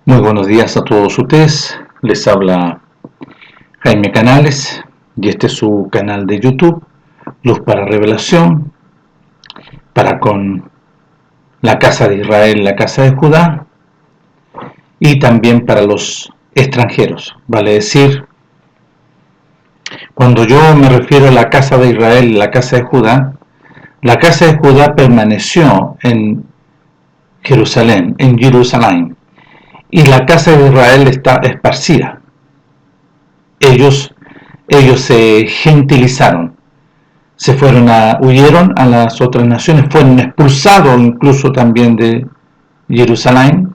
Muy buenos días a todos ustedes, les habla Jaime Canales y este es su canal de YouTube, Luz para Revelación, para con la casa de Israel, la casa de Judá, y también para los extranjeros. Vale decir, cuando yo me refiero a la casa de Israel y la casa de Judá, la casa de Judá permaneció en Jerusalén, y la casa de Israel está esparcida. Ellos se gentilizaron, huyeron a las otras naciones, fueron expulsados incluso también de Jerusalén,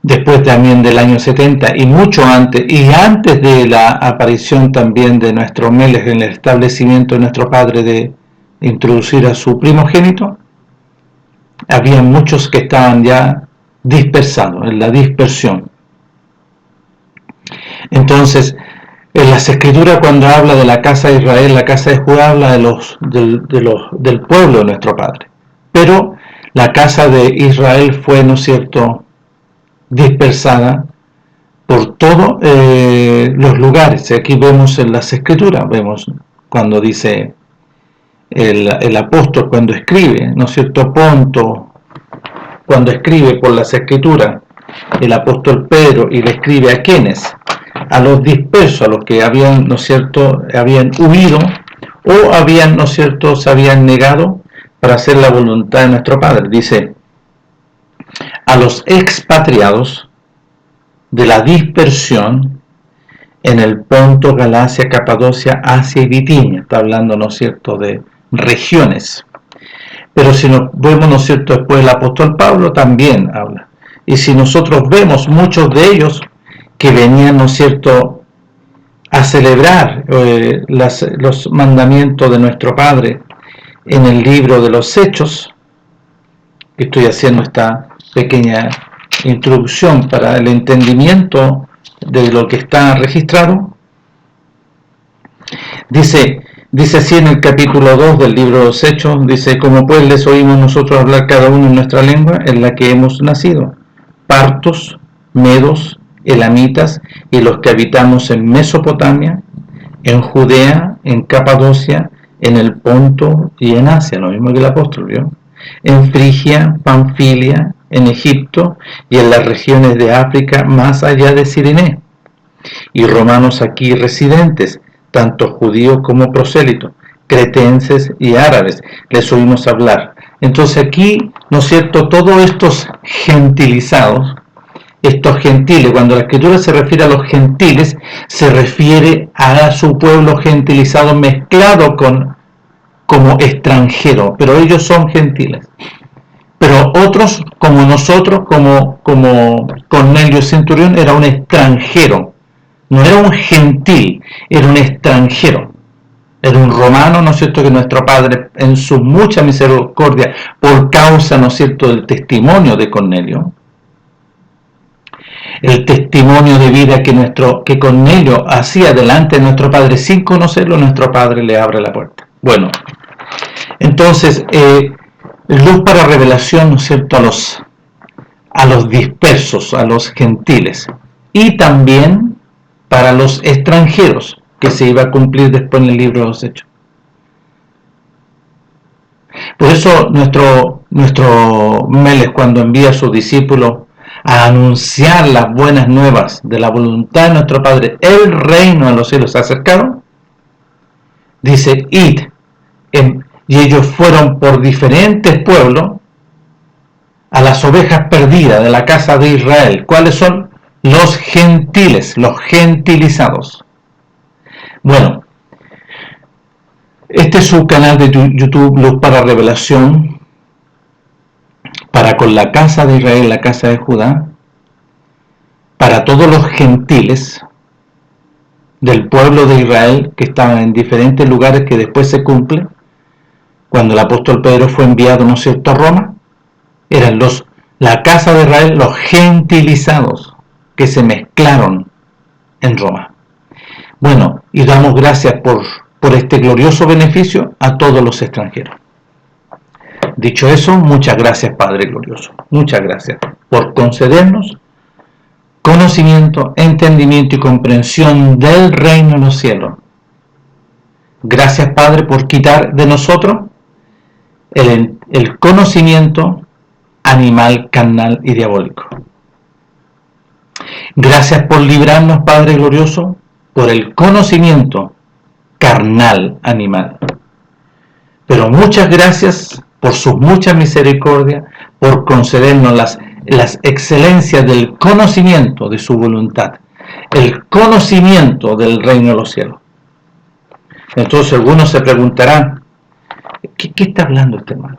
después también del año 70 y mucho antes, y antes de la aparición también de nuestro Melech en el establecimiento de nuestro Padre de introducir a su primogénito. Había muchos que estaban ya dispersados, en la dispersión. Entonces, en las Escrituras, cuando habla de la casa de Israel, la casa de Judá, habla del pueblo de nuestro Padre. Pero la casa de Israel fue, ¿no es cierto?, dispersada por todos los lugares. Aquí vemos en las Escrituras, vemos cuando dice el apóstol, cuando escribe, ¿no es cierto?, Ponto, cuando escribe por las Escrituras, el apóstol Pedro, y le escribe a quienes, a los dispersos, a los que habían, ¿no es cierto?, habían huido o habían, ¿no es cierto?, se habían negado para hacer la voluntad de nuestro Padre. Dice, a los expatriados de la dispersión en el Ponto, Galacia, Capadocia, Asia y Bitinia. Está hablando, ¿no es cierto?, de regiones. Pero si nos vemos, ¿no es cierto?, después el apóstol Pablo también habla. Y si nosotros vemos muchos de ellos que venían, ¿no es cierto?, a celebrar los mandamientos de nuestro Padre en el libro de los Hechos, estoy haciendo esta pequeña introducción para el entendimiento de lo que está registrado. Dice así en el capítulo 2 del libro de los Hechos, dice, como pues les oímos nosotros hablar cada uno en nuestra lengua en la que hemos nacido, partos, medos, elamitas y los que habitamos en Mesopotamia, en Judea, en Capadocia, en el Ponto y en Asia, lo mismo que el apóstol vio, en Frigia, Panfilia, en Egipto y en las regiones de África más allá de Cirené, y romanos aquí residentes, tanto judíos como prosélitos, cretenses y árabes, les oímos hablar. Entonces aquí, ¿no es cierto?, todos estos gentilizados, estos gentiles, cuando la Escritura se refiere a los gentiles, se refiere a su pueblo gentilizado mezclado como extranjero, pero ellos son gentiles. Pero otros, como nosotros, como Cornelio Centurión, era un extranjero, no era un gentil, era un extranjero. Era un romano, ¿no es cierto?, que nuestro Padre, en su mucha misericordia, por causa, ¿no es cierto?, del testimonio de Cornelio, el testimonio de vida que Cornelio hacía delante de nuestro Padre sin conocerlo, nuestro Padre le abre la puerta. Bueno, entonces, luz para revelación, ¿no es cierto?, a los dispersos, a los gentiles, y también para los extranjeros, que se iba a cumplir después en el libro de los Hechos. Por eso nuestro Melech, cuando envía a sus discípulos a anunciar las buenas nuevas de la voluntad de nuestro Padre, el reino de los cielos se ha acercado, dice, id, y ellos fueron por diferentes pueblos a las ovejas perdidas de la casa de Israel. ¿Cuáles son? Los gentiles, los gentilizados. Bueno, este es su canal de YouTube, Luz para Revelación, para con la casa de Israel, la casa de Judá, para todos los gentiles del pueblo de Israel que estaban en diferentes lugares, que después se cumple cuando el apóstol Pedro fue enviado, ¿no es cierto?, a Roma. Eran la casa de Israel, los gentilizados que se mezclaron en Roma. Bueno, y damos gracias por este glorioso beneficio a todos los extranjeros. Dicho eso, muchas gracias, Padre glorioso. Muchas gracias por concedernos conocimiento, entendimiento y comprensión del reino de los cielos. Gracias, Padre, por quitar de nosotros el conocimiento animal, carnal y diabólico. Gracias por librarnos, Padre glorioso, por el conocimiento carnal, animal. Pero muchas gracias por sus muchas misericordias, por concedernos las excelencias del conocimiento de su voluntad, el conocimiento del reino de los cielos. Entonces algunos se preguntarán, ¿qué está hablando este hermano?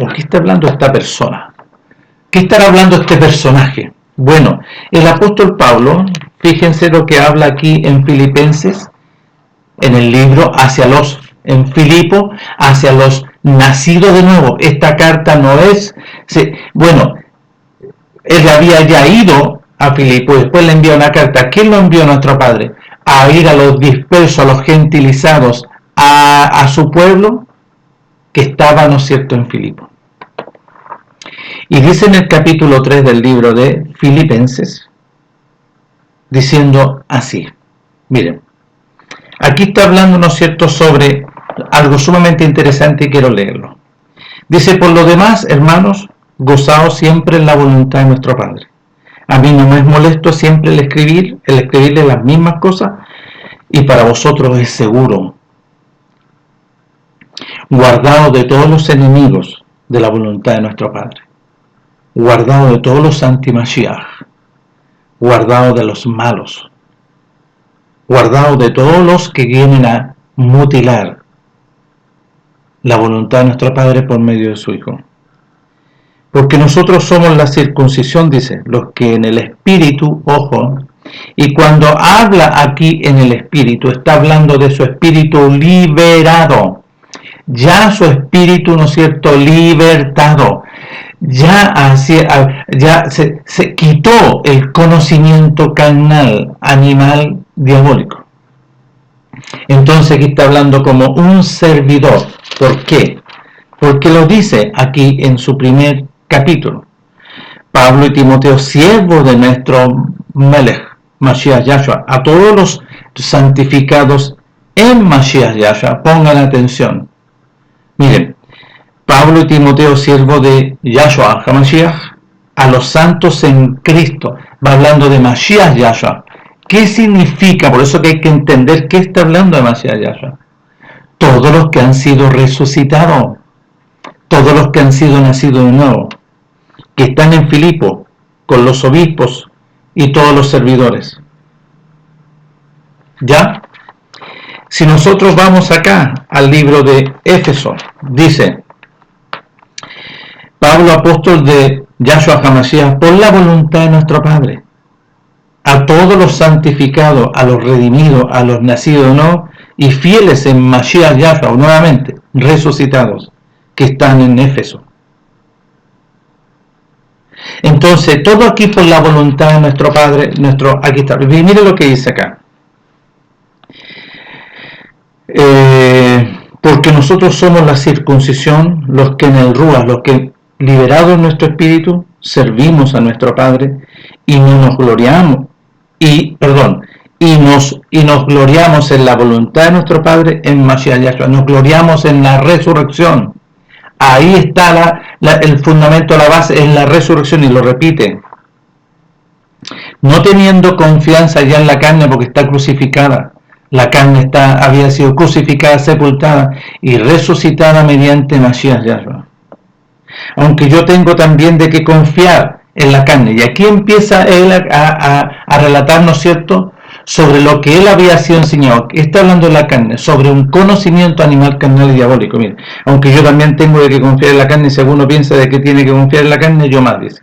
¿O qué está hablando esta persona? ¿Qué estará hablando este personaje? Bueno, el apóstol Pablo, fíjense lo que habla aquí en Filipenses, en el libro en Filipo, hacia los nacidos de nuevo. Esta carta no es, bueno, él había ya ido a Filipo, después le envió una carta. ¿Quién lo envió a nuestro Padre? A ir a los dispersos, a los gentilizados, a su pueblo que estaba, ¿no es cierto?, en Filipo. Y dice en el capítulo 3 del libro de Filipenses, diciendo así, miren, aquí está hablando, ¿no es cierto?, sobre algo sumamente interesante y quiero leerlo. Dice, por lo demás, hermanos, gozaos siempre en la voluntad de nuestro Padre. A mí no me es molesto siempre el escribirle las mismas cosas, y para vosotros es seguro, guardado de todos los enemigos de la voluntad de nuestro Padre, guardado de todos los anti-Mashiach, guardado de los malos, guardado de todos los que vienen a mutilar la voluntad de nuestro Padre por medio de su Hijo. Porque nosotros somos la circuncisión, dice, los que en el espíritu, ojo, y cuando habla aquí en el espíritu, está hablando de su espíritu liberado, ya su espíritu, ¿no es cierto?, libertado, ya se quitó el conocimiento carnal, animal, diabólico. Entonces aquí está hablando como un servidor. ¿Por qué? Porque lo dice aquí en su primer capítulo. Pablo y Timoteo, siervos de nuestro Melech, Mashiach Yahshua, a todos los santificados en Mashiach Yahshua, pongan atención. Miren, Pablo y Timoteo, siervos de Yahshua HaMashiach, a los santos en Cristo, va hablando de Mashiach Yahshua. ¿Qué significa? Por eso que hay que entender qué está hablando de Mashiach Yahshua. Todos los que han sido resucitados, todos los que han sido nacidos de nuevo, que están en Filipo, con los obispos y todos los servidores. ¿Ya? Si nosotros vamos acá al libro de Éfeso, dice Pablo, apóstol de Yahshua HaMashiach, por la voluntad de nuestro Padre, a todos los santificados, a los redimidos, a los nacidos no, y fieles en Mashiach Yahshua, nuevamente, resucitados, que están en Éfeso. Entonces, todo aquí por la voluntad de nuestro Padre, aquí está. Mire lo que dice acá. Porque nosotros somos la circuncisión, los que en el Ruach, los que liberados en nuestro espíritu, servimos a nuestro Padre y no nos gloriamos, y nos gloriamos en la voluntad de nuestro Padre en Mashiach Yahshua, nos gloriamos en la resurrección. Ahí está el fundamento, la base, en la resurrección, y lo repite. No teniendo confianza ya en la carne porque está crucificada. La carne había sido crucificada, sepultada y resucitada mediante Mashiach Yahshua. Aunque yo tengo también de qué confiar en la carne. Y aquí empieza él a relatar, ¿no es cierto?, sobre lo que él había sido enseñado. Está hablando de la carne, sobre un conocimiento animal, carnal y diabólico. Mire, aunque yo también tengo de que confiar en la carne, si alguno piensa de que tiene que confiar en la carne, yo más, dice.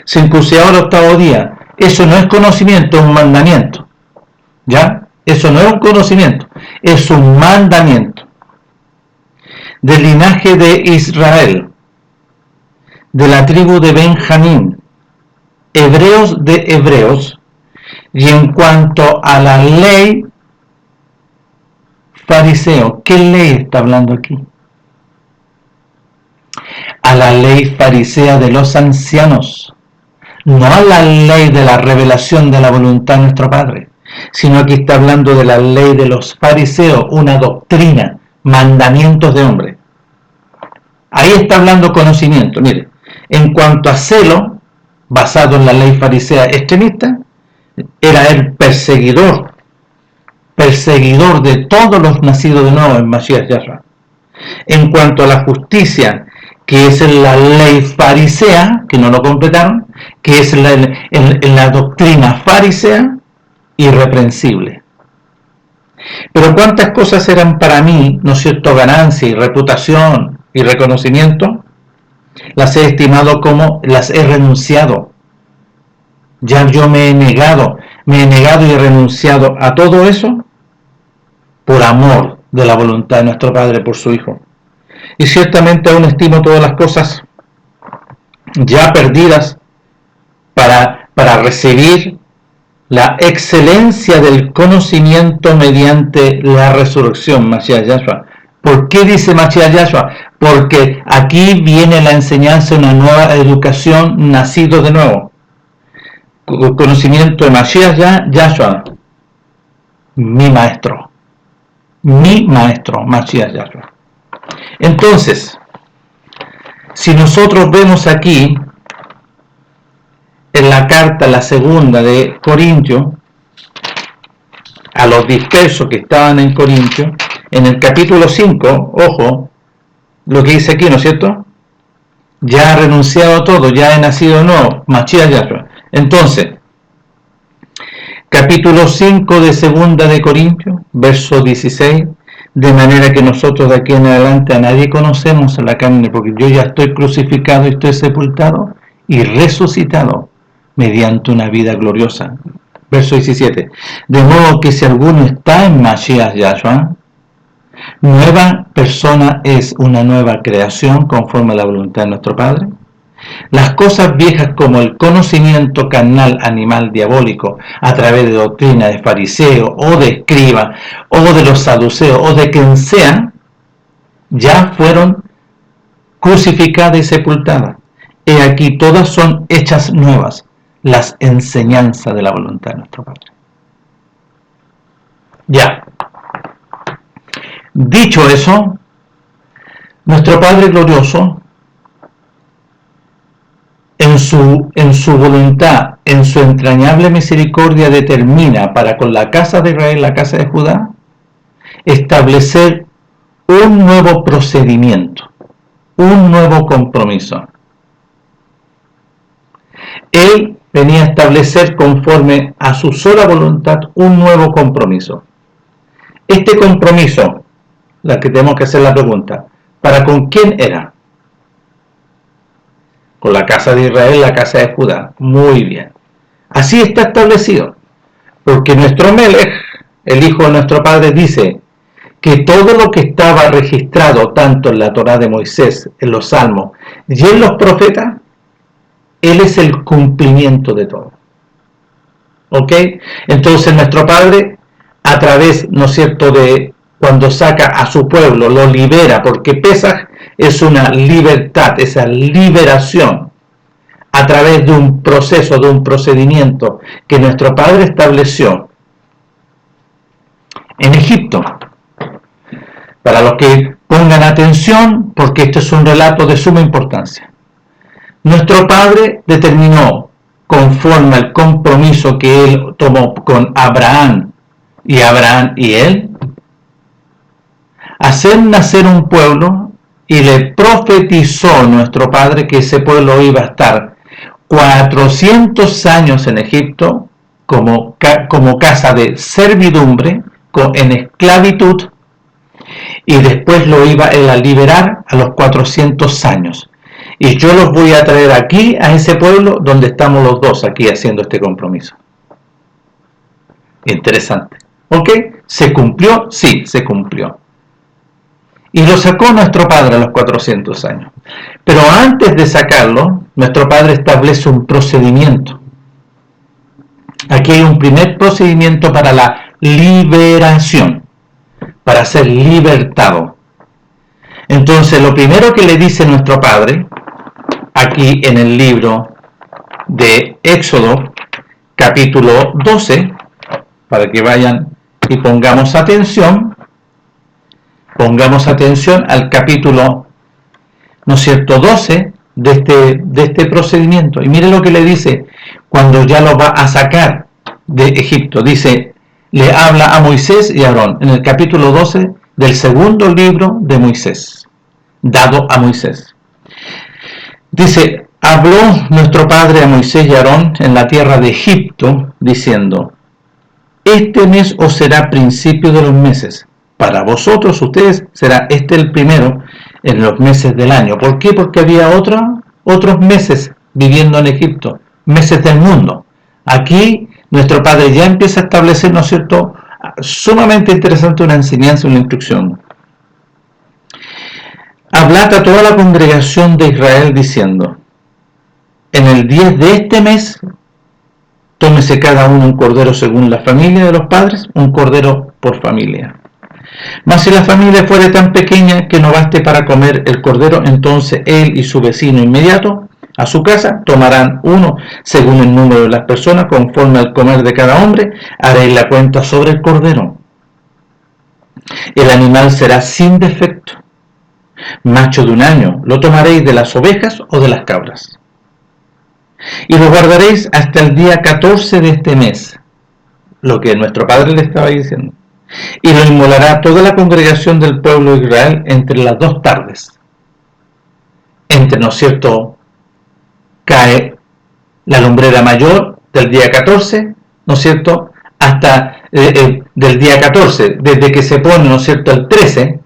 Circuncidado al octavo día, eso no es conocimiento, es un mandamiento. ¿Ya? Eso no es un conocimiento, es un mandamiento. Del linaje de Israel, de la tribu de Benjamín, hebreos de hebreos, y en cuanto a la ley, fariseo. ¿Qué ley está hablando aquí? A la ley farisea de los ancianos, no a la ley de la revelación de la voluntad de nuestro Padre, sino aquí está hablando de la ley de los fariseos, una doctrina, mandamientos de hombre. Ahí está hablando conocimiento. Mire, en cuanto a celo, basado en la ley farisea extremista, era el perseguidor de todos los nacidos de nuevo en Mashiach Yahshua. En cuanto a la justicia, que es en la ley farisea, que no lo completaron, que es en la doctrina farisea, irreprensible. Pero cuántas cosas eran para mí, ¿no es cierto?, ganancia y reputación y reconocimiento, las he estimado como las he renunciado. Ya yo me he negado y he renunciado a todo eso por amor de la voluntad de nuestro Padre por su Hijo. Y ciertamente aún estimo todas las cosas ya perdidas para recibir la excelencia del conocimiento mediante la resurrección, Mashiach Yahshua. ¿Por qué dice Mashiach Yahshua? Porque aquí viene la enseñanza, una nueva educación, nacido de nuevo. Conocimiento de Mashiach Yahshua, mi maestro, Mashiach Yahshua. Entonces, si nosotros vemos aquí, en la carta, la segunda de Corintios, a los dispersos que estaban en Corintios, en el capítulo 5, ojo, lo que dice aquí, ¿no es cierto? Ya ha renunciado a todo, ya he nacido nuevo, Mashiach Yahshua. Entonces, capítulo 5 de segunda de Corintios, verso 16, de manera que nosotros de aquí en adelante a nadie conocemos en la carne, porque yo ya estoy crucificado y estoy sepultado y resucitado mediante una vida gloriosa. Verso 17. De modo que si alguno está en Mashiach Yahshua, nueva persona es, una nueva creación conforme a la voluntad de nuestro Padre. Las cosas viejas como el conocimiento carnal, animal, diabólico, a través de doctrina de fariseo o de escriba o de los saduceos o de quien sea, ya fueron crucificadas y sepultadas. He aquí todas son hechas nuevas, las enseñanzas de la voluntad de nuestro Padre. Ya. Dicho eso, nuestro Padre glorioso, en su voluntad, en su entrañable misericordia, determina para con la casa de Israel, la casa de Judá, establecer un nuevo procedimiento, un nuevo compromiso. Él venía a establecer, conforme a su sola voluntad, un nuevo compromiso. Este compromiso, la que tenemos que hacer la pregunta, ¿para con quién era? Con la casa de Israel, la casa de Judá. Muy bien. Así está establecido. Porque nuestro Melech, el hijo de nuestro Padre, dice que todo lo que estaba registrado tanto en la Torá de Moisés, en los Salmos y en los profetas, él es el cumplimiento de todo. ¿Ok? Entonces nuestro Padre, a través, ¿no es cierto?, de cuando saca a su pueblo, lo libera, porque Pesaj es una libertad, esa liberación, a través de un proceso, de un procedimiento que nuestro Padre estableció en Egipto. Para los que pongan atención, porque este es un relato de suma importancia. Nuestro Padre determinó, conforme al compromiso que él tomó con Abraham y él, hacer nacer un pueblo, y le profetizó nuestro Padre que ese pueblo iba a estar 400 años en Egipto como casa de servidumbre, en esclavitud, y después lo iba él a liberar a los 400 años. Y yo los voy a traer aquí, a ese pueblo donde estamos los dos aquí haciendo este compromiso. Interesante. ¿Ok? ¿Se cumplió? Sí, se cumplió. Y lo sacó nuestro Padre a los 400 años. Pero antes de sacarlo, nuestro Padre establece un procedimiento. Aquí hay un primer procedimiento para la liberación, para ser libertado. Entonces, lo primero que le dice nuestro Padre, aquí en el libro de Éxodo, capítulo 12, para que vayan y pongamos atención al capítulo, ¿no es cierto?, 12 de este procedimiento. Y mire lo que le dice cuando ya lo va a sacar de Egipto. Dice, le habla a Moisés y a Aarón en el capítulo 12 del segundo libro de Moisés, dado a Moisés. Dice, habló nuestro padre a Moisés y a Aarón en la tierra de Egipto, diciendo, este mes os será principio de los meses. Para vosotros, ustedes, será este el primero en los meses del año. ¿Por qué? Porque había otros meses viviendo en Egipto, meses del mundo. Aquí nuestro padre ya empieza a establecer, ¿no es cierto?, sumamente interesante una enseñanza, una instrucción. Hablad a toda la congregación de Israel diciendo, en el 10 de este mes, tómese cada uno un cordero según la familia de los padres, un cordero por familia. Mas si la familia fuere tan pequeña que no baste para comer el cordero, entonces él y su vecino inmediato a su casa tomarán uno según el número de las personas, conforme al comer de cada hombre, haréis la cuenta sobre el cordero. El animal será sin defecto, macho de un año, lo tomaréis de las ovejas o de las cabras. Y lo guardaréis hasta el día 14 de este mes, lo que nuestro padre le estaba diciendo. Y lo inmolará toda la congregación del pueblo de Israel entre las 2 tardes. Entre, ¿no es cierto?, cae la lumbrera mayor del día 14, ¿no es cierto?, hasta del día 14, desde que se pone, ¿no es cierto?, el 13,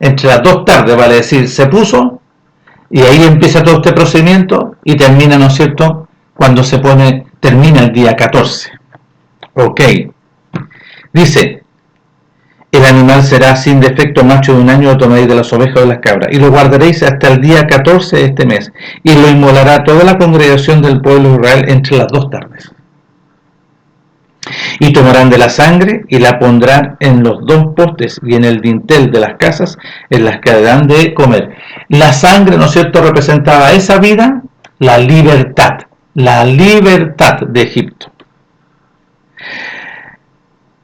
entre las 2 tardes, vale decir, se puso, y ahí empieza todo este procedimiento y termina, ¿no es cierto?, cuando termina el día 14. Ok. Dice, el animal será sin defecto, macho de un año, lo tomaréis de las ovejas o de las cabras, y lo guardaréis hasta el día 14 de este mes, y lo inmolará toda la congregación del pueblo de Israel entre las 2 tardes. Y tomarán de la sangre y la pondrán en los 2 postes y en el dintel de las casas en las que darán de comer. La sangre, ¿no es cierto?, representaba esa vida, la libertad de Egipto.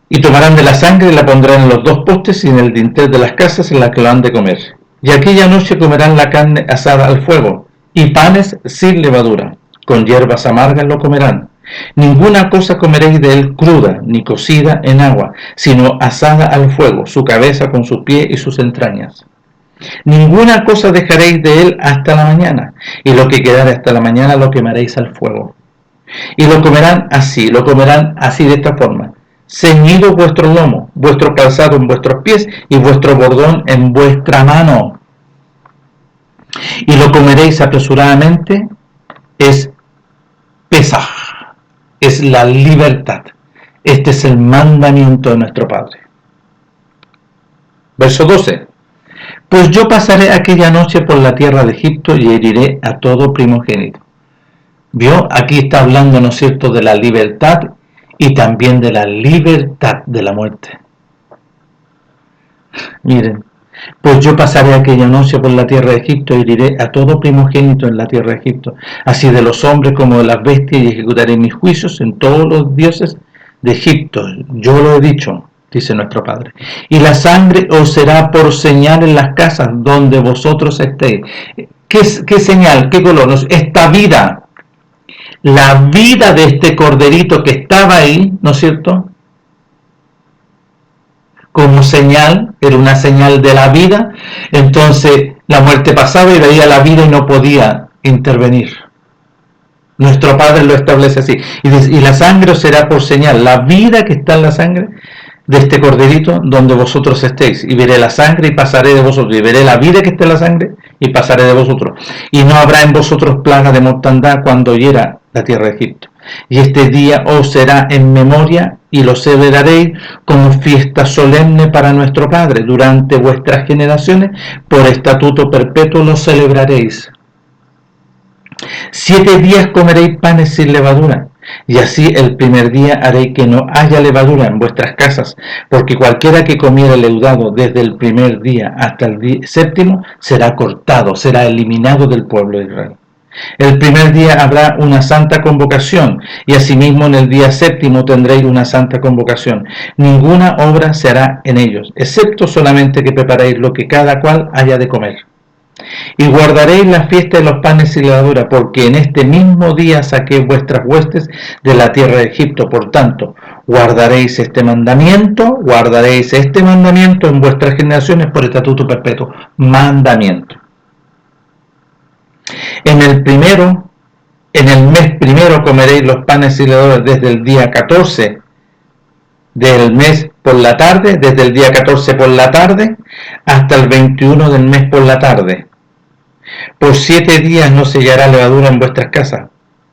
Y tomarán de la sangre y la pondrán en los 2 postes y en el dintel de las casas en las que lo han de comer. Y aquella noche comerán la carne asada al fuego, y panes sin levadura, con hierbas amargas lo comerán. Ninguna cosa comeréis de él cruda, ni cocida en agua, sino asada al fuego, su cabeza con sus pies y sus entrañas. Ninguna cosa dejaréis de él hasta la mañana, y lo que quedare hasta la mañana lo quemaréis al fuego. Y lo comerán así de esta forma: ceñido vuestro lomo, vuestro calzado en vuestros pies y vuestro bordón en vuestra mano. Y lo comeréis apresuradamente, es Pesaj, es la libertad. Este es el mandamiento de nuestro Padre. Verso 12. Pues yo pasaré aquella noche por la tierra de Egipto y heriré a todo primogénito. ¿Vio? Aquí está hablando, ¿no es cierto?, de la libertad y también de la libertad de la muerte. Miren, pues yo pasaré aquella noche por la tierra de Egipto y heriré a todo primogénito en la tierra de Egipto, así de los hombres como de las bestias, y ejecutaré mis juicios en todos los dioses de Egipto. Yo lo he dicho, dice nuestro Padre. Y la sangre os será por señal en las casas donde vosotros estéis. ¿Qué señal? ¿Qué color? Esta vida. La vida de este corderito que estaba ahí, ¿no es cierto?, como señal, era una señal de la vida. Entonces la muerte pasaba y veía la vida y no podía intervenir. Nuestro Padre lo establece así. Y la sangre os será por señal, la vida que está en la sangre de este corderito donde vosotros estéis. Y veré la sangre y pasaré de vosotros. Y veré la vida que está en la sangre y pasaré de vosotros. Y no habrá en vosotros plaga de mortandad cuando hiera la tierra de Egipto. Y este día os será en memoria y lo celebraréis como fiesta solemne para nuestro Padre. Durante vuestras generaciones, por estatuto perpetuo lo celebraréis. 7 días comeréis panes sin levadura, y así el primer día haréis que no haya levadura en vuestras casas, porque cualquiera que comiera leudado desde el primer día hasta el 7º será cortado, será eliminado del pueblo de Israel. El primer día habrá una santa convocación, y asimismo en el día séptimo tendréis una santa convocación. Ninguna obra se hará en ellos, excepto solamente que preparéis lo que cada cual haya de comer. Y guardaréis la fiesta de los panes sin levadura, porque en este mismo día saqué vuestras huestes de la tierra de Egipto. Por tanto, guardaréis este mandamiento en vuestras generaciones por estatuto perpetuo. Mandamiento. En el mes primero comeréis los panes sin levadura desde el día 14 del mes por la tarde, desde el día 14 por la tarde hasta el 21 del mes por la tarde. Por 7 días no se hallará levadura en vuestras casas,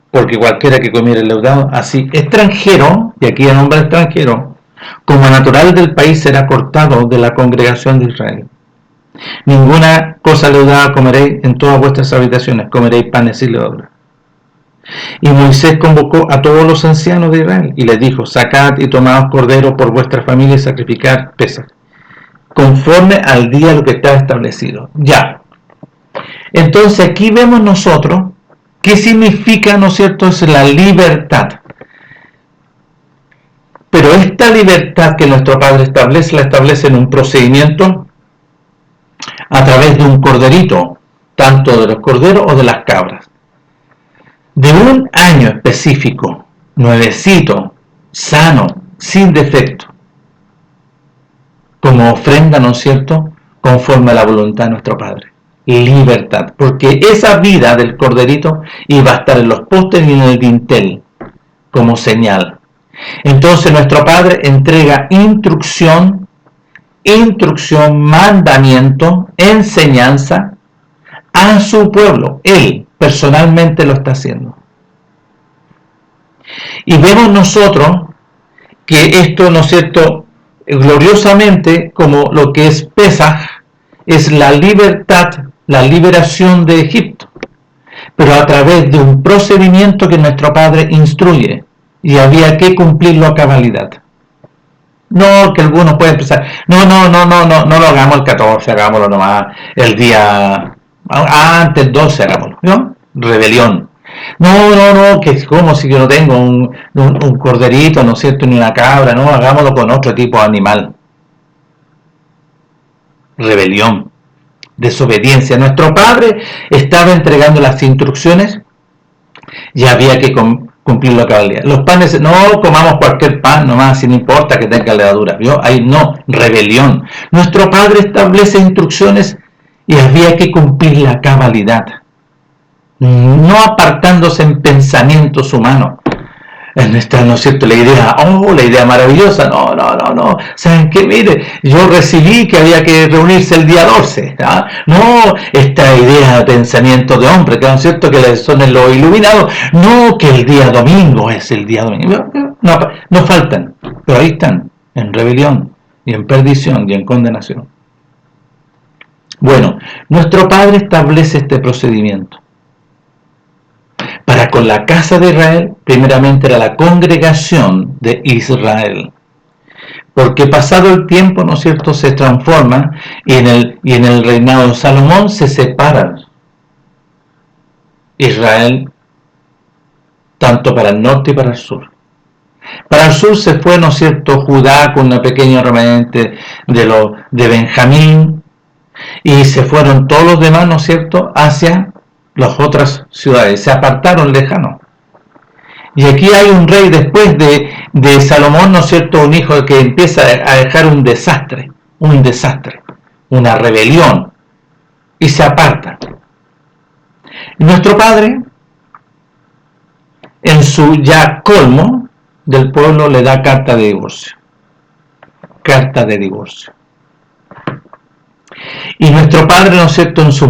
porque cualquiera que comiere leudado, así extranjero, y aquí el nombre extranjero, como natural del país será cortado de la congregación de Israel. Ninguna cosa leudada comeréis en todas vuestras habitaciones, comeréis panes sin levadura. Y Moisés convocó a todos los ancianos de Israel y les dijo: sacad y tomaos cordero por vuestra familia y sacrificad Pesaj, conforme al día lo que está establecido. Ya. Entonces aquí vemos nosotros qué significa, ¿no es cierto?, es la libertad. Pero esta libertad que nuestro Padre establece, la establece en un procedimiento a través de un corderito, tanto de los corderos o de las cabras, de un año específico, nuevecito, sano, sin defecto, como ofrenda, ¿no es cierto?, conforme a la voluntad de nuestro Padre. Libertad, porque esa vida del corderito iba a estar en los postes y en el dintel como señal. Entonces nuestro Padre entrega instrucción, mandamiento, enseñanza a su pueblo. Él personalmente lo está haciendo. Y vemos nosotros que esto, ¿no es cierto?, gloriosamente, como lo que es Pesaj, es la libertad, la liberación de Egipto, pero a través de un procedimiento que nuestro Padre instruye, y había que cumplirlo a cabalidad. No, que algunos pueden pensar, no lo hagamos el 14, hagámoslo nomás el día antes, el 12, hagámoslo, ¿no? Rebelión. No, que es como si yo no tengo un corderito, ¿no es cierto?, ni una cabra, no, hagámoslo con otro tipo de animal. Rebelión, desobediencia. Nuestro Padre estaba entregando las instrucciones y había que cumplirlo a cabalidad. Los panes, no comamos cualquier pan nomás, sin importa que tenga levadura. ¿Vio? Ahí no, rebelión. Nuestro Padre establece instrucciones y había que cumplir la cabalidad, no apartándose en pensamientos humanos. ¿No es cierto? La idea maravillosa, no, ¿saben qué? Mire, yo recibí que había que reunirse el día 12, ¿ah? No, esta idea de pensamiento de hombre, que ¿no es cierto?, que son los iluminados, no, que el día domingo es el día domingo, no faltan, pero ahí están, en rebelión, y en perdición, y en condenación. Bueno, nuestro Padre establece este procedimiento para con la casa de Israel. Primeramente era la congregación de Israel, porque pasado el tiempo, ¿no es cierto?, se transforma, y en el reinado de Salomón se separan Israel tanto para el norte y para el sur. Para el sur se fue, ¿no es cierto?, Judá con una pequeña remanente de Benjamín, y se fueron todos los demás, ¿no es cierto?, hacia las otras ciudades, se apartaron lejanos. Y aquí hay un rey después de Salomón, ¿no es cierto?, un hijo que empieza a dejar un desastre, una rebelión, y se aparta. Nuestro Padre, en su ya colmo del pueblo, le da carta de divorcio. Y nuestro Padre, ¿no es cierto?, en su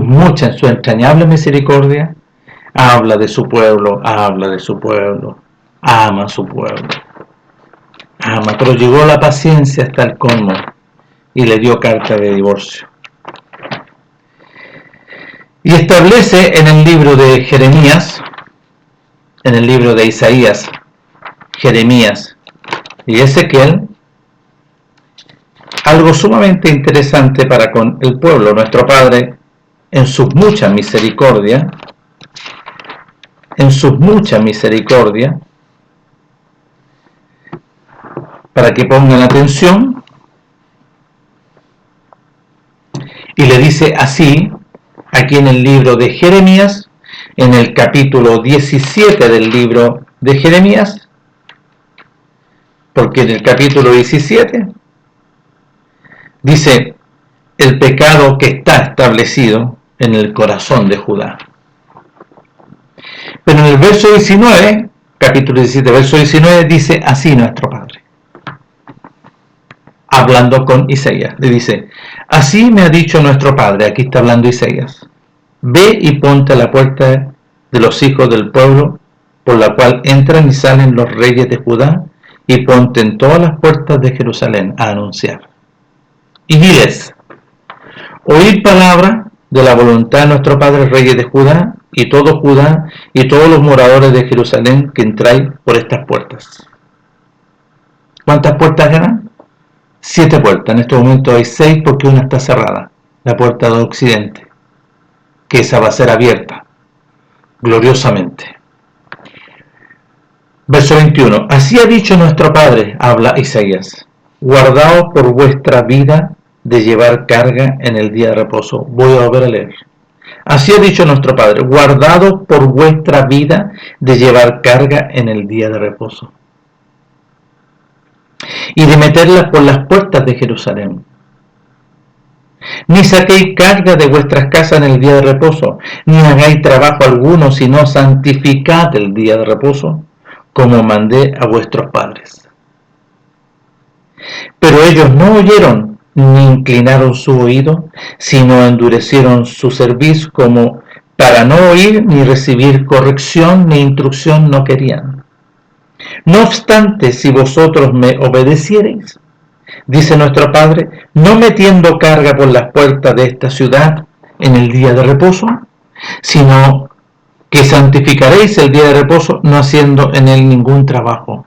entrañable misericordia, habla de su pueblo, ama a su pueblo, pero llegó la paciencia hasta el colmo y le dio carta de divorcio. Y establece en el libro de Jeremías, en el libro de Isaías, Jeremías y Ezequiel, algo sumamente interesante para con el pueblo. Nuestro Padre, en su mucha misericordia, en su mucha misericordia, para que pongan atención, y le dice así, aquí en el libro de Jeremías, en el capítulo 17 del libro de Jeremías, porque en el capítulo 17 dice el pecado que está establecido en el corazón de Judá. Pero en el verso 19, capítulo 17, verso 19, dice así nuestro Padre, hablando con Isaías, le dice, así me ha dicho nuestro Padre, aquí está hablando Isaías, ve y ponte a la puerta de los hijos del pueblo, por la cual entran y salen los reyes de Judá, y ponte en todas las puertas de Jerusalén a anunciar. Y diles, oíd palabra de la voluntad de nuestro Padre reyes de Judá, y todo Judá, y todos los moradores de Jerusalén que entráis por estas puertas. ¿Cuántas puertas eran? 7 puertas. En este momento hay 6 porque una está cerrada, la puerta de occidente, que esa va a ser abierta gloriosamente. Verso 21. Así ha dicho nuestro Padre, habla Isaías, guardaos por vuestra vida de llevar carga en el día de reposo. Voy a volver a leer. Así ha dicho nuestro Padre, guardaos por vuestra vida de llevar carga en el día de reposo, y de meterla por las puertas de Jerusalén. Ni saquéis carga de vuestras casas en el día de reposo, ni hagáis trabajo alguno, sino santificad el día de reposo, como mandé a vuestros padres. Pero ellos no oyeron, ni inclinaron su oído, sino endurecieron su cerviz, como para no oír ni recibir corrección ni instrucción no querían. No obstante, si vosotros me obedeciereis, dice nuestro Padre, no metiendo carga por las puertas de esta ciudad en el día de reposo, sino que santificaréis el día de reposo, no haciendo en él ningún trabajo.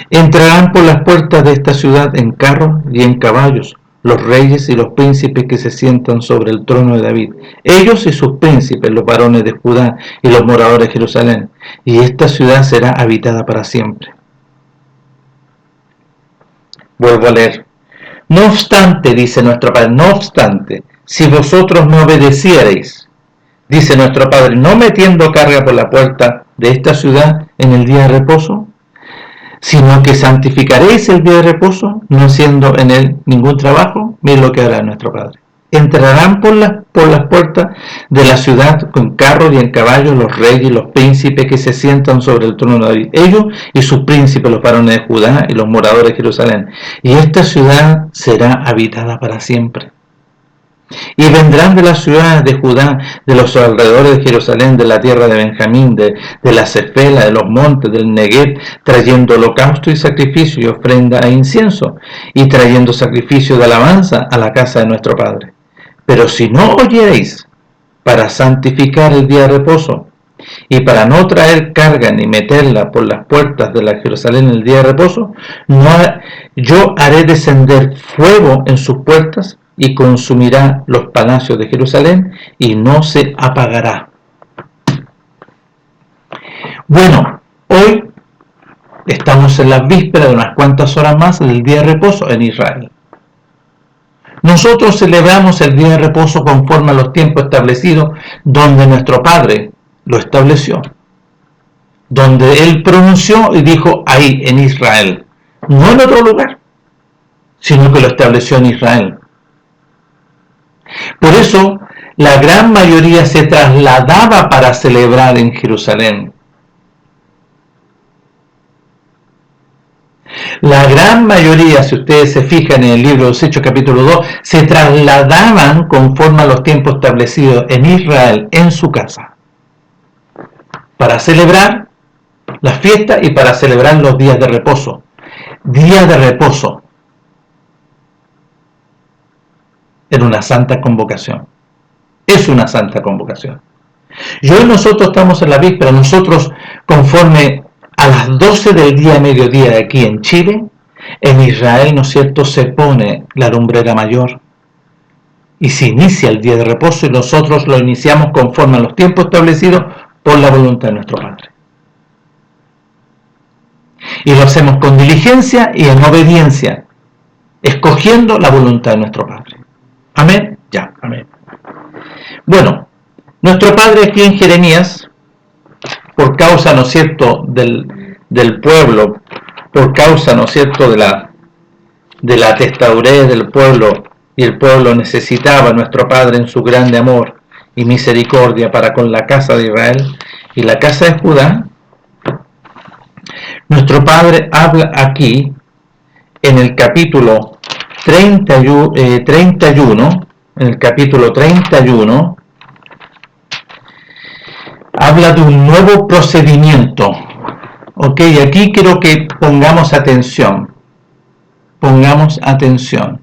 Entrarán por las puertas de esta ciudad en carros y en caballos, los reyes y los príncipes que se sientan sobre el trono de David, ellos y sus príncipes, los varones de Judá y los moradores de Jerusalén, y esta ciudad será habitada para siempre. Vuelvo a leer. No obstante, dice nuestro Padre, no obstante, si vosotros me obedeciereis, dice nuestro Padre, no metiendo carga por la puerta de esta ciudad en el día de reposo, sino que santificaréis el día de reposo, no haciendo en él ningún trabajo, miren lo que hará nuestro Padre. Entrarán por las puertas de la ciudad con carros y en caballos los reyes y los príncipes que se sientan sobre el trono de David, ellos y sus príncipes, los varones de Judá y los moradores de Jerusalén. Y esta ciudad será habitada para siempre. Y vendrán de las ciudades de Judá, de los alrededores de Jerusalén, de la tierra de Benjamín, de la Cefela, de los montes, del Negev, trayendo holocausto y sacrificio y ofrenda e incienso, y trayendo sacrificio de alabanza a la casa de nuestro Padre. Pero si no oyereis para santificar el día de reposo, y para no traer carga ni meterla por las puertas de la Jerusalén el día de reposo, yo haré descender fuego en sus puertas, y consumirá los palacios de Jerusalén, y no se apagará. Bueno, hoy estamos en las vísperas de unas cuantas horas más del día de reposo en Israel. Nosotros celebramos el día de reposo conforme a los tiempos establecidos, donde nuestro Padre lo estableció, donde Él pronunció y dijo ahí en Israel, no en otro lugar, sino que lo estableció en Israel. Por eso, la gran mayoría se trasladaba para celebrar en Jerusalén. La gran mayoría, si ustedes se fijan en el libro de los Hechos capítulo 2, se trasladaban conforme a los tiempos establecidos en Israel, en su casa, para celebrar las fiestas y para celebrar los días de reposo. Días de reposo. En una santa convocación. Es una santa convocación. Y hoy nosotros estamos en la víspera, nosotros conforme a las 12 del día mediodía aquí en Chile, en Israel, ¿no es cierto?, se pone la lumbrera mayor y se inicia el día de reposo, y nosotros lo iniciamos conforme a los tiempos establecidos por la voluntad de nuestro Padre. Y lo hacemos con diligencia y en obediencia, escogiendo la voluntad de nuestro Padre. Amén. Ya, amén. Bueno, nuestro Padre aquí en Jeremías, por causa, ¿no es cierto?, del pueblo, por causa, ¿no es cierto?, de la testadurez del pueblo, y el pueblo necesitaba a nuestro Padre en su grande amor y misericordia para con la casa de Israel y la casa de Judá. Nuestro Padre habla aquí en el capítulo 31, en el capítulo 31, habla de un nuevo procedimiento. Ok, aquí quiero que pongamos atención. Pongamos atención.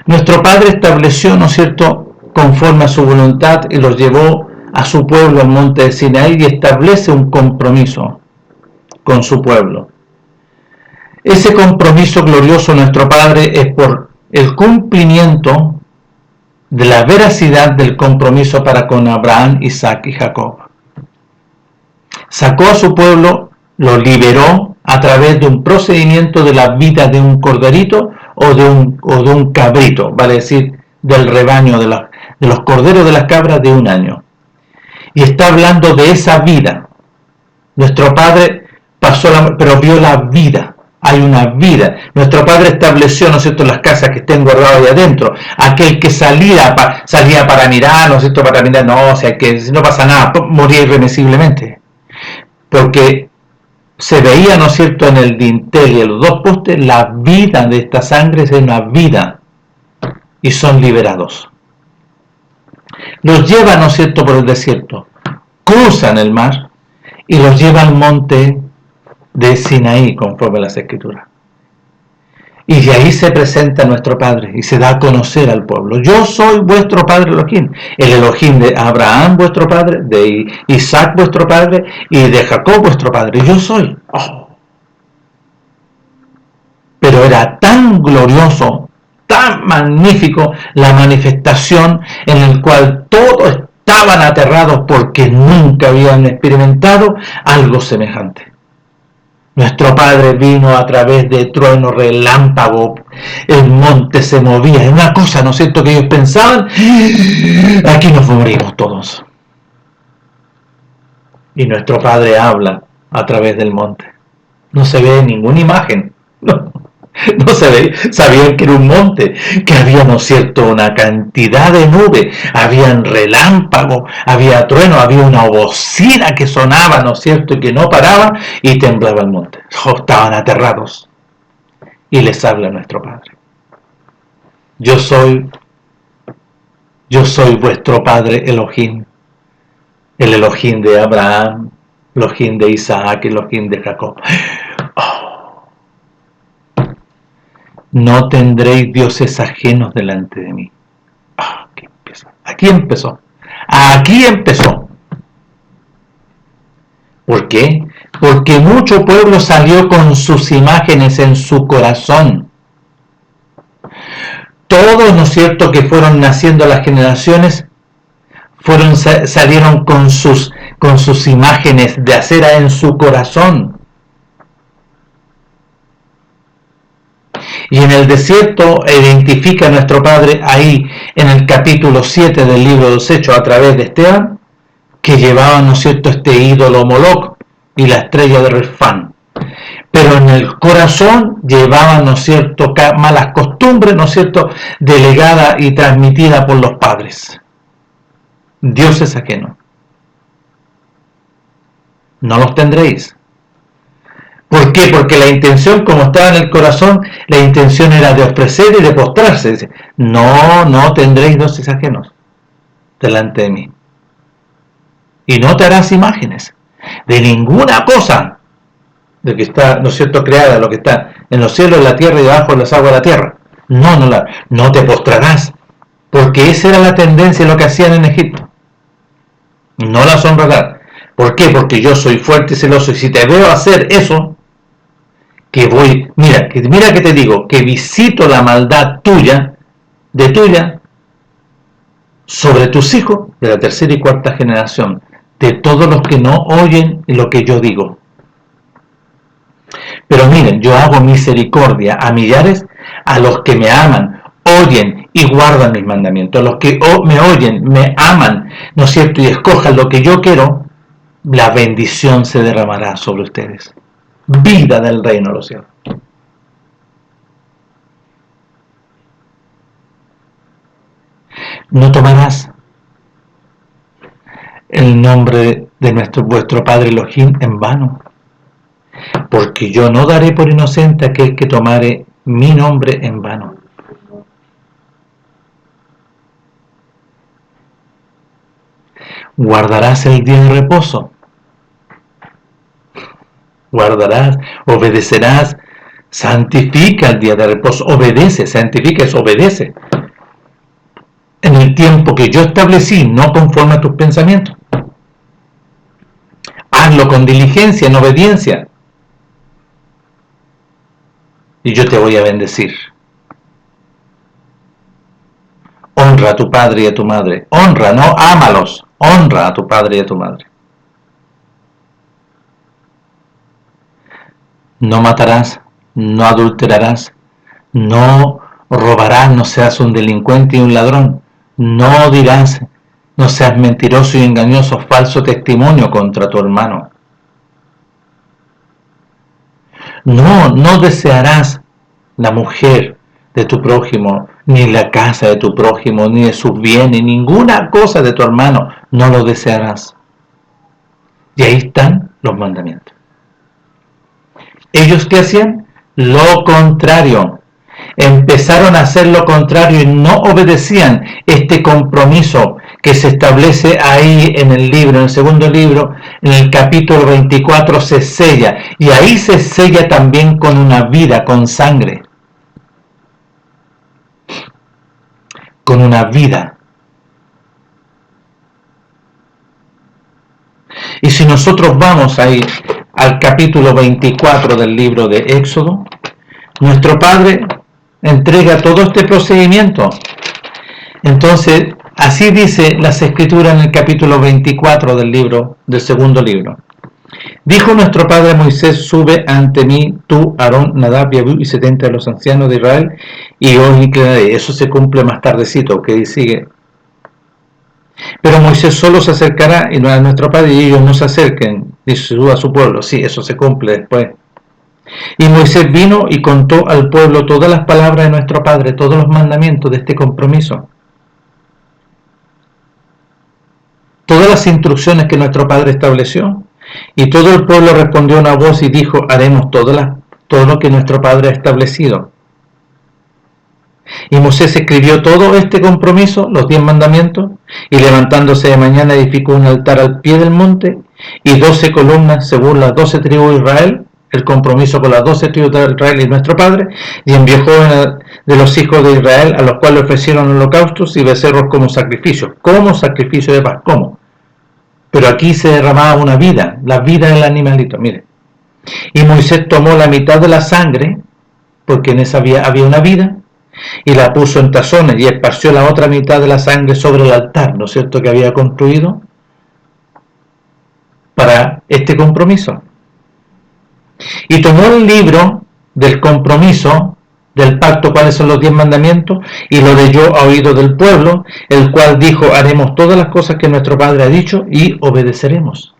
Nuestro Padre estableció, ¿no es cierto?, conforme a su voluntad y los llevó a su pueblo al monte de Sinaí y establece un compromiso con su pueblo. Ese compromiso glorioso nuestro Padre es por el cumplimiento de la veracidad del compromiso para con Abraham, Isaac y Jacob. Sacó a su pueblo, lo liberó a través de un procedimiento de la vida de un corderito o de un cabrito, vale decir, del rebaño de los corderos de las cabras de un año. Y está hablando de esa vida. Nuestro Padre pero vio la vida. Hay una vida. Nuestro Padre estableció, ¿no es cierto?, las casas que estén guardadas ahí adentro. Aquel que salía para mirar, ¿no es cierto?, para mirar, no, o sea, que no pasa nada, moría irremisiblemente. Porque se veía, ¿no es cierto?, en el dintel y en los dos postes, la vida de esta sangre es una vida. Y son liberados. Los lleva, ¿no es cierto?, por el desierto. Cruzan el mar y los lleva al monte de Sinaí, conforme a las Escrituras. Y de ahí se presenta nuestro Padre y se da a conocer al pueblo. Yo soy vuestro Padre Elohim, el Elohim de Abraham vuestro Padre, de Isaac vuestro Padre y de Jacob vuestro Padre. Yo soy. Oh. Pero era tan glorioso, tan magnífico la manifestación en el cual todos estaban aterrados porque nunca habían experimentado algo semejante. Nuestro Padre vino a través de trueno, relámpago, el monte se movía, es una cosa, ¿no es cierto?, que ellos pensaban, aquí nos morimos todos. Y nuestro Padre habla a través del monte. No se ve ninguna imagen, no se ve, sabían que era un monte, que había, ¿no es cierto?, una cantidad de nubes, habían relámpagos, había trueno, había una bocina que sonaba, ¿no es cierto?, y que no paraba y temblaba el monte. Estaban aterrados. Y les habla nuestro Padre. Yo soy vuestro Padre Elohim, el Elohim de Abraham, Elohim de Isaac, Elohim de Jacob. No tendréis dioses ajenos delante de mí. Aquí empezó. ¿Por qué? Porque mucho pueblo salió con sus imágenes en su corazón. Todos, ¿no es cierto?, que fueron naciendo las generaciones, salieron con sus imágenes de acera en su corazón. Y en el desierto identifica a nuestro Padre ahí en el capítulo 7 del libro de los Hechos a través de Esteban, que llevaban, ¿no es cierto?, este ídolo Moloc y la estrella de Refán. Pero en el corazón llevaban, ¿no es cierto?, malas costumbres, ¿no es cierto?, delegada y transmitida por los padres. Dioses ajenos. No los tendréis. ¿Por qué? Porque la intención, como estaba en el corazón, la intención era de ofrecer y de postrarse. Dice, no tendréis dioses ajenos delante de mí. Y no te harás imágenes de ninguna cosa de que está, ¿no es cierto?, creada, lo que está en los cielos, en la tierra y debajo de las aguas de la tierra. No te postrarás. Porque esa era la tendencia de lo que hacían en Egipto. No las honrarás. ¿Por qué? Porque yo soy fuerte y celoso, y si te veo hacer eso, mira que te digo, que visito la maldad tuya, sobre tus hijos de la tercera y cuarta generación de todos los que no oyen lo que yo digo. Pero miren, yo hago misericordia a millares, a los que me aman, oyen y guardan mis mandamientos. A los que me oyen, me aman, ¿no es cierto? Y escojan lo que yo quiero, la bendición se derramará sobre ustedes. Vida del reino de los cielos. No tomarás el nombre de vuestro Padre Elohim en vano, porque yo no daré por inocente a aquel que tomare mi nombre en vano. Guardarás el día de reposo, guardarás, obedecerás, santifica el día de reposo, obedece, santifica es obedece. En el tiempo que yo establecí, no conforme a tus pensamientos. Hazlo con diligencia, en obediencia. Y yo te voy a bendecir. Honra a tu padre y a tu madre. Honra, no ámalos. Honra a tu padre y a tu madre. No matarás, no adulterarás, no robarás, no seas un delincuente y un ladrón. No dirás, no seas mentiroso y engañoso, falso testimonio contra tu hermano. No desearás la mujer de tu prójimo, ni la casa de tu prójimo, ni de sus bienes, ninguna cosa de tu hermano, no lo desearás. Y ahí están los mandamientos. ¿Ellos qué hacían? Lo contrario. Empezaron a hacer lo contrario y no obedecían este compromiso que se establece ahí en el libro, en el segundo libro, en el capítulo 24 se sella, y ahí se sella también con una vida, con sangre, con una vida. Y si nosotros vamos ahí al capítulo 24 del libro de Éxodo, nuestro Padre entrega todo este procedimiento. Entonces, así dice las Escrituras en el capítulo 24 del libro, del segundo libro. Dijo nuestro padre Moisés: sube ante mí tú, Aarón, Nadab y Abiú y 70 de los ancianos de Israel, y os inclinaré. Eso se cumple más tardecito, que sigue. Pero Moisés solo se acercará y no a nuestro padre, y ellos no se acerquen, y suba a su pueblo. Sí, eso se cumple después. Y Moisés vino y contó al pueblo todas las palabras de nuestro Padre, todos los mandamientos de este compromiso, todas las instrucciones que nuestro Padre estableció. Y todo el pueblo respondió a una voz y dijo: haremos todo lo que nuestro Padre ha establecido. Y Moisés escribió todo este compromiso, los 10 mandamientos, y levantándose de mañana edificó un altar al pie del monte y 12 columnas según las 12 tribus de Israel, el compromiso con las 12 tribus de Israel y nuestro Padre, y envió jóvenes de los hijos de Israel, a los cuales ofrecieron holocaustos y becerros como sacrificio de paz. ¿Cómo? Pero aquí se derramaba una vida, la vida del animalito, mire. Y Moisés tomó la mitad de la sangre, porque en esa había una vida, y la puso en tazones y esparció la otra mitad de la sangre sobre el altar, ¿no es cierto?, que había construido para este compromiso. Y tomó el libro del compromiso, del pacto, cuáles son los 10 mandamientos, y lo leyó a oído del pueblo, el cual dijo: haremos todas las cosas que nuestro Padre ha dicho y obedeceremos.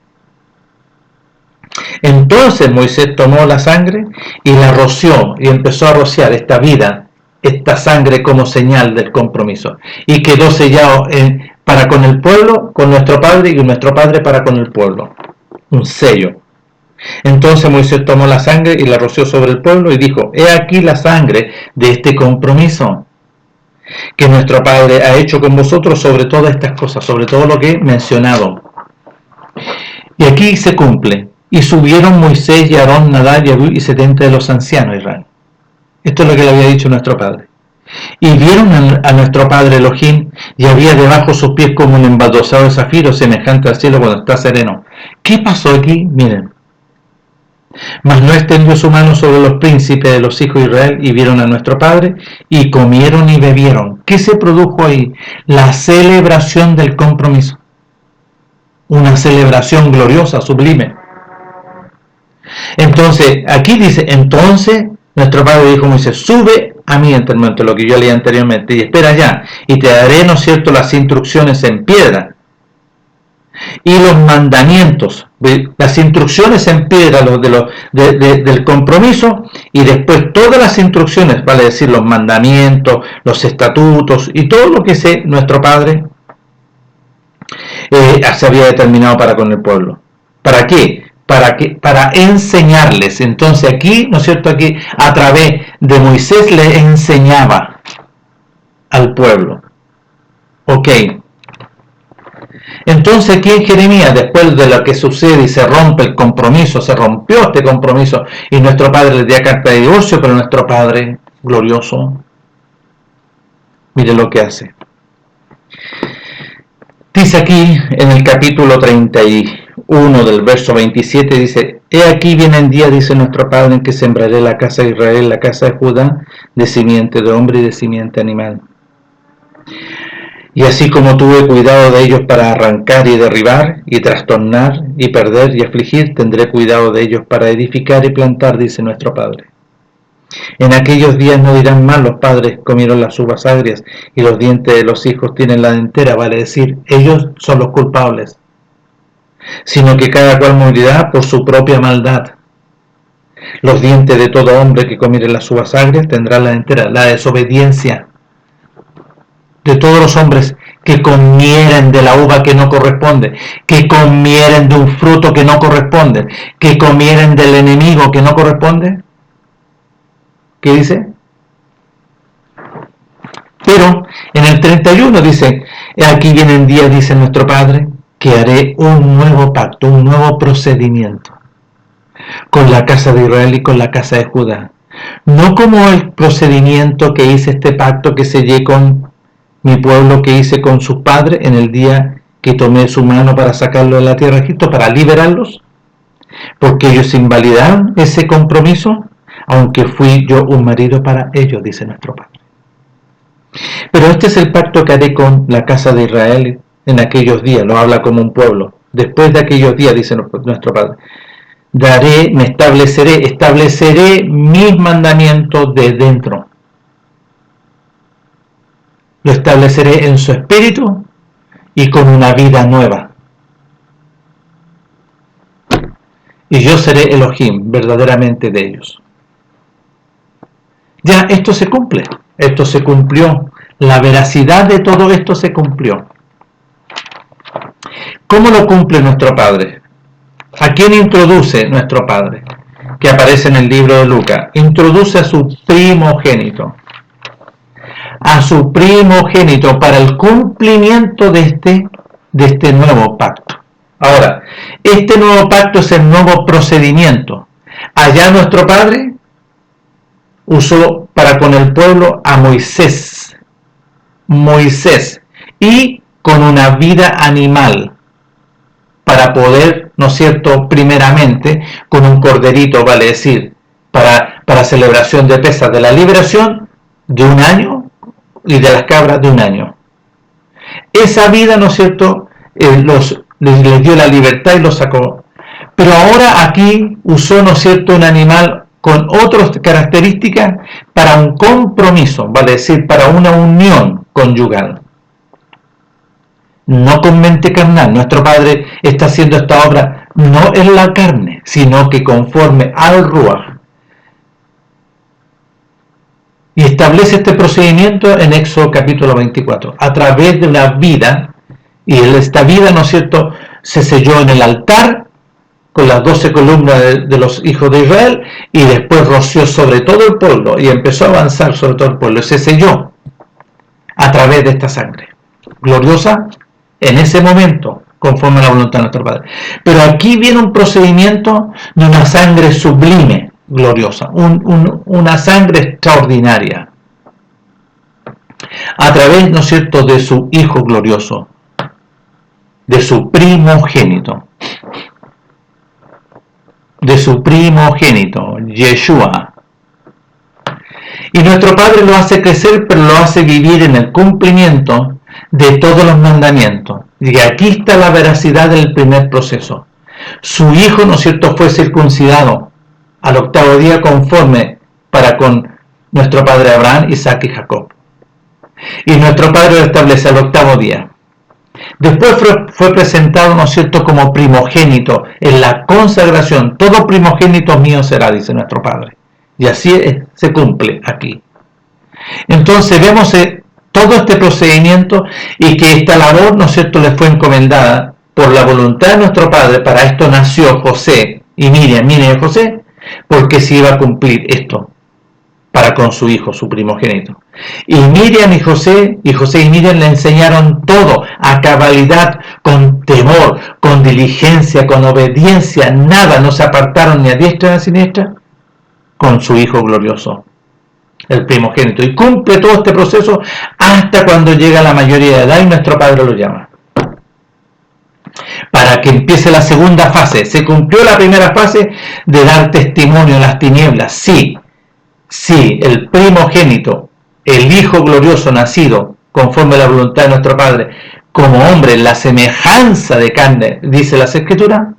Entonces Moisés tomó la sangre y la roció, y empezó a rociar esta vida, esta sangre como señal del compromiso, y quedó sellado para con el pueblo, con nuestro Padre, y nuestro Padre para con el pueblo, un sello. Entonces Moisés tomó la sangre y la roció sobre el pueblo y dijo: he aquí la sangre de este compromiso que nuestro Padre ha hecho con vosotros sobre todas estas cosas, sobre todo lo que he mencionado. Y aquí se cumple: y subieron Moisés y Aarón, Nadab y Abiú y 70 de los ancianos de Israel. Esto es lo que le había dicho nuestro Padre. Y vieron a nuestro Padre Elohim, y había debajo sus pies como un embaldosado de zafiro, semejante al cielo cuando está sereno. ¿Qué pasó aquí? Miren. Mas no extendió su mano sobre los príncipes de los hijos de Israel, y vieron a nuestro Padre, y comieron y bebieron. ¿Qué se produjo ahí? La celebración del compromiso. una celebración gloriosa, sublime. Entonces, aquí dice, entonces nuestro Padre dijo a Moisés, sube a mí, entre lo que yo leí anteriormente, y espera allá, y te daré, ¿no es cierto?, las instrucciones en piedra, y los mandamientos, las instrucciones en piedra del compromiso, y después todas las instrucciones, vale decir, los mandamientos, los estatutos, y todo lo que nuestro Padre se había determinado para con el pueblo. ¿Para qué? Para enseñarles. Entonces aquí, ¿no es cierto?, aquí a través de Moisés les enseñaba al pueblo. Ok. Entonces aquí en Jeremías, después de lo que sucede y se rompe el compromiso, se rompió este compromiso y nuestro Padre le dio carta de divorcio, pero nuestro Padre glorioso, mire lo que hace. Dice aquí en el capítulo 31 del verso 27, dice, he aquí vienen días, dice nuestro Padre, en que sembraré la casa de Israel, la casa de Judá, de simiente de hombre y de simiente animal. Y así como tuve cuidado de ellos para arrancar y derribar, y trastornar, y perder y afligir, tendré cuidado de ellos para edificar y plantar, dice nuestro Padre. En aquellos días no dirán más, los padres comieron las uvas agrias, y los dientes de los hijos tienen la dentera, vale decir, ellos son los culpables, sino que cada cual morirá por su propia maldad. Los dientes de todo hombre que comiere las uvas agrias tendrán la dentera, la desobediencia de todos los hombres que comieren de la uva que no corresponde, que comieren de un fruto que no corresponde, que comieren del enemigo que no corresponde. ¿Qué dice? Pero en el 31 dice, aquí vienen días, dice nuestro Padre, que haré un nuevo pacto, un nuevo procedimiento con la casa de Israel y con la casa de Judá. No como el procedimiento que hice, este pacto que sellé con mi pueblo, que hice con sus padres en el día que tomé su mano para sacarlo de la tierra de Egipto, para liberarlos, porque ellos invalidaron ese compromiso, aunque fui yo un marido para ellos, dice nuestro Padre. Pero este es el pacto que haré con la casa de Israel en aquellos días, lo habla como un pueblo. Después de aquellos días, dice nuestro Padre, estableceré mis mandamientos de dentro. Lo estableceré en su espíritu y con una vida nueva. Y yo seré Elohim verdaderamente de ellos. Ya, esto se cumple, esto se cumplió, la veracidad de todo esto se cumplió. ¿Cómo lo cumple nuestro Padre? ¿A quién introduce nuestro Padre? Que aparece en el libro de Lucas. Introduce a su primogénito. A su primogénito para el cumplimiento de este nuevo pacto. Ahora, este nuevo pacto es el nuevo procedimiento. Allá nuestro Padre usó para con el pueblo a Moisés, y con una vida animal, para poder, ¿no es cierto?, primeramente, con un corderito, vale decir, para celebración de Pesas, de la liberación de un año, y de las cabras de un año. Esa vida, ¿no es cierto?, les dio la libertad y los sacó. Pero ahora aquí usó, ¿no es cierto?, un animal con otras características para un compromiso, vale decir, para una unión conyugal. No con mente carnal. Nuestro Padre está haciendo esta obra no en la carne, sino que conforme al Ruach. Y establece este procedimiento en Éxodo capítulo 24, a través de una vida, y esta vida, ¿no es cierto?, se selló en el altar, con las 12 columnas de los hijos de Israel, y después roció sobre todo el pueblo, y empezó a avanzar sobre todo el pueblo, y se selló a través de esta sangre gloriosa, en ese momento, conforme a la voluntad de nuestro Padre. Pero aquí viene un procedimiento de una sangre sublime, gloriosa, una sangre extraordinaria, a través, ¿no es cierto?, de su Hijo glorioso, de su primogénito, Yeshua. Y nuestro Padre lo hace crecer, pero lo hace vivir en el cumplimiento de todos los mandamientos. Y aquí está la veracidad del primer proceso. Su hijo, ¿no es cierto?, fue circuncidado al octavo día conforme para con nuestro padre Abraham, Isaac y Jacob. Y nuestro padre lo establece al octavo día. Después fue presentado, ¿no es cierto?, como primogénito en la consagración. Todo primogénito mío será, dice nuestro padre. Y así se cumple aquí. Entonces vemos todo este procedimiento y que esta labor, ¿no es cierto?, le fue encomendada por la voluntad de nuestro padre. Para esto nació José y Miriam y José, porque se iba a cumplir esto para con su hijo, su primogénito. Y Miriam y José y Miriam le enseñaron todo a cabalidad, con temor, con diligencia, con obediencia. Nada, no se apartaron ni a diestra ni a siniestra con su hijo glorioso, el primogénito. Y cumple todo este proceso hasta cuando llega la mayoría de edad y nuestro padre lo llama para que empiece la segunda fase. Se cumplió la primera fase de dar testimonio en las tinieblas. Sí, el primogénito, el Hijo glorioso nacido conforme a la voluntad de nuestro Padre, como hombre en la semejanza de carne, dice las Escrituras,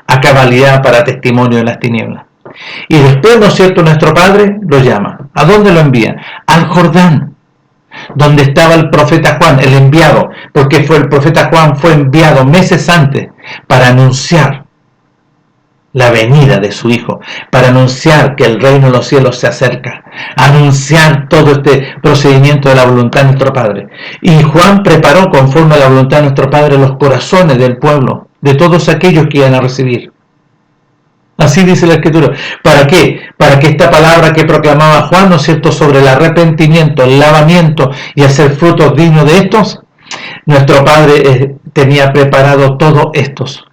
a cabalidad para testimonio en las tinieblas. Y después, ¿no es cierto?, nuestro Padre lo llama. ¿A dónde lo envía? Al Jordán, donde estaba el profeta Juan, el enviado, porque el profeta Juan fue enviado meses antes para anunciar la venida de su Hijo, para anunciar que el reino de los cielos se acerca, anunciar todo este procedimiento de la voluntad de nuestro Padre. Y Juan preparó conforme a la voluntad de nuestro Padre los corazones del pueblo, de todos aquellos que iban a recibir. Así dice la Escritura. ¿Para qué? Para que esta palabra que proclamaba Juan, ¿no es cierto?, sobre el arrepentimiento, el lavamiento y hacer frutos dignos de estos, nuestro Padre tenía preparado todos estos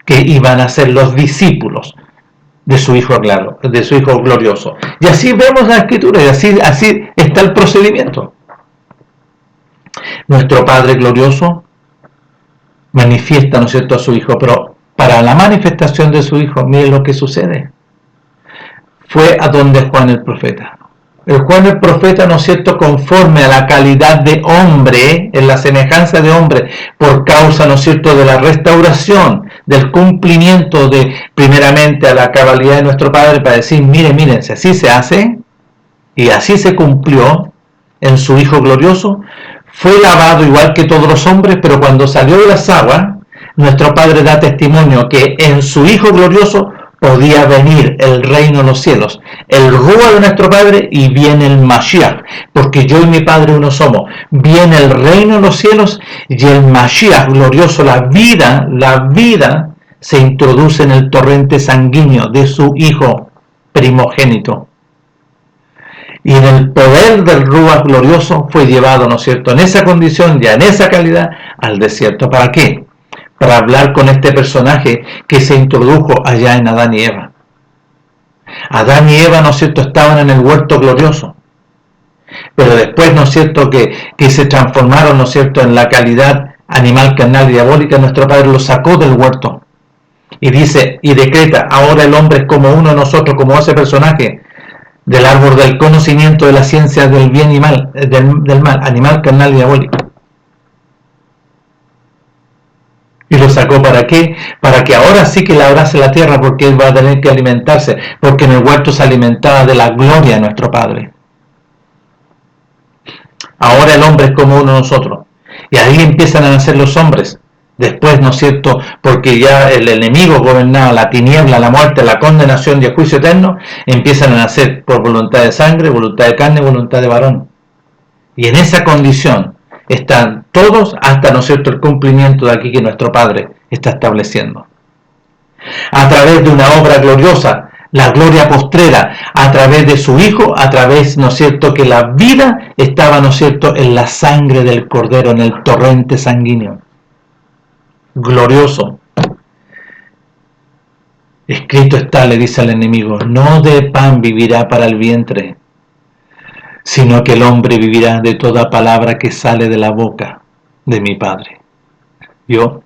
que iban a ser los discípulos de su Hijo claro, de su Hijo glorioso. Y así vemos la Escritura, y así está el procedimiento. Nuestro Padre glorioso manifiesta, ¿no es cierto?, a su Hijo, pero para la manifestación de su Hijo, miren lo que sucede. Fue a donde Juan el profeta. El Juan el profeta, ¿no es cierto?, conforme a la calidad de hombre, en la semejanza de hombre, por causa, ¿no es cierto?, de la restauración, del cumplimiento de, primeramente, a la cabalidad de nuestro Padre, para decir, miren, si así se hace, y así se cumplió en su Hijo glorioso, fue lavado igual que todos los hombres, pero cuando salió de las aguas, nuestro Padre da testimonio que en su Hijo glorioso podía venir el reino de los cielos, el Rúa de nuestro Padre, y viene el Mashiach, porque yo y mi Padre uno somos. Viene el reino de los cielos y el Mashiach glorioso, la vida se introduce en el torrente sanguíneo de su Hijo primogénito. Y en el poder del Rúa glorioso fue llevado, ¿no es cierto?, en esa condición, ya en esa calidad, al desierto. ¿Para qué? Para hablar con este personaje que se introdujo allá en Adán y Eva. Adán y Eva, ¿no es cierto?, estaban en el huerto glorioso, pero después, ¿no es cierto?, que se transformaron, ¿no es cierto?, en la calidad animal, carnal y diabólica. Nuestro Padre los sacó del huerto y dice y decreta, ahora el hombre es como uno de nosotros, como ese personaje del árbol del conocimiento de la ciencia del bien y mal, del mal, animal, carnal y diabólico. Y lo sacó ¿para qué? Para que ahora sí que le abrace la tierra, porque él va a tener que alimentarse, porque en el huerto se alimentaba de la gloria de nuestro Padre. Ahora el hombre es como uno de nosotros. Y ahí empiezan a nacer los hombres. Después, ¿no es cierto?, porque ya el enemigo gobernaba la tiniebla, la muerte, la condenación y el juicio eterno, empiezan a nacer por voluntad de sangre, voluntad de carne, voluntad de varón. Y en esa condición están todos hasta, ¿no es cierto?, el cumplimiento de aquí que nuestro Padre está estableciendo. A través de una obra gloriosa, la gloria postrera, a través de su Hijo, a través, ¿no es cierto?, que la vida estaba, ¿no es cierto?, en la sangre del Cordero, en el torrente sanguíneo. Glorioso. Escrito está, le dice al enemigo, no de pan vivirá para el vientre, sino que el hombre vivirá de toda palabra que sale de la boca de mi Padre. ¿Yo?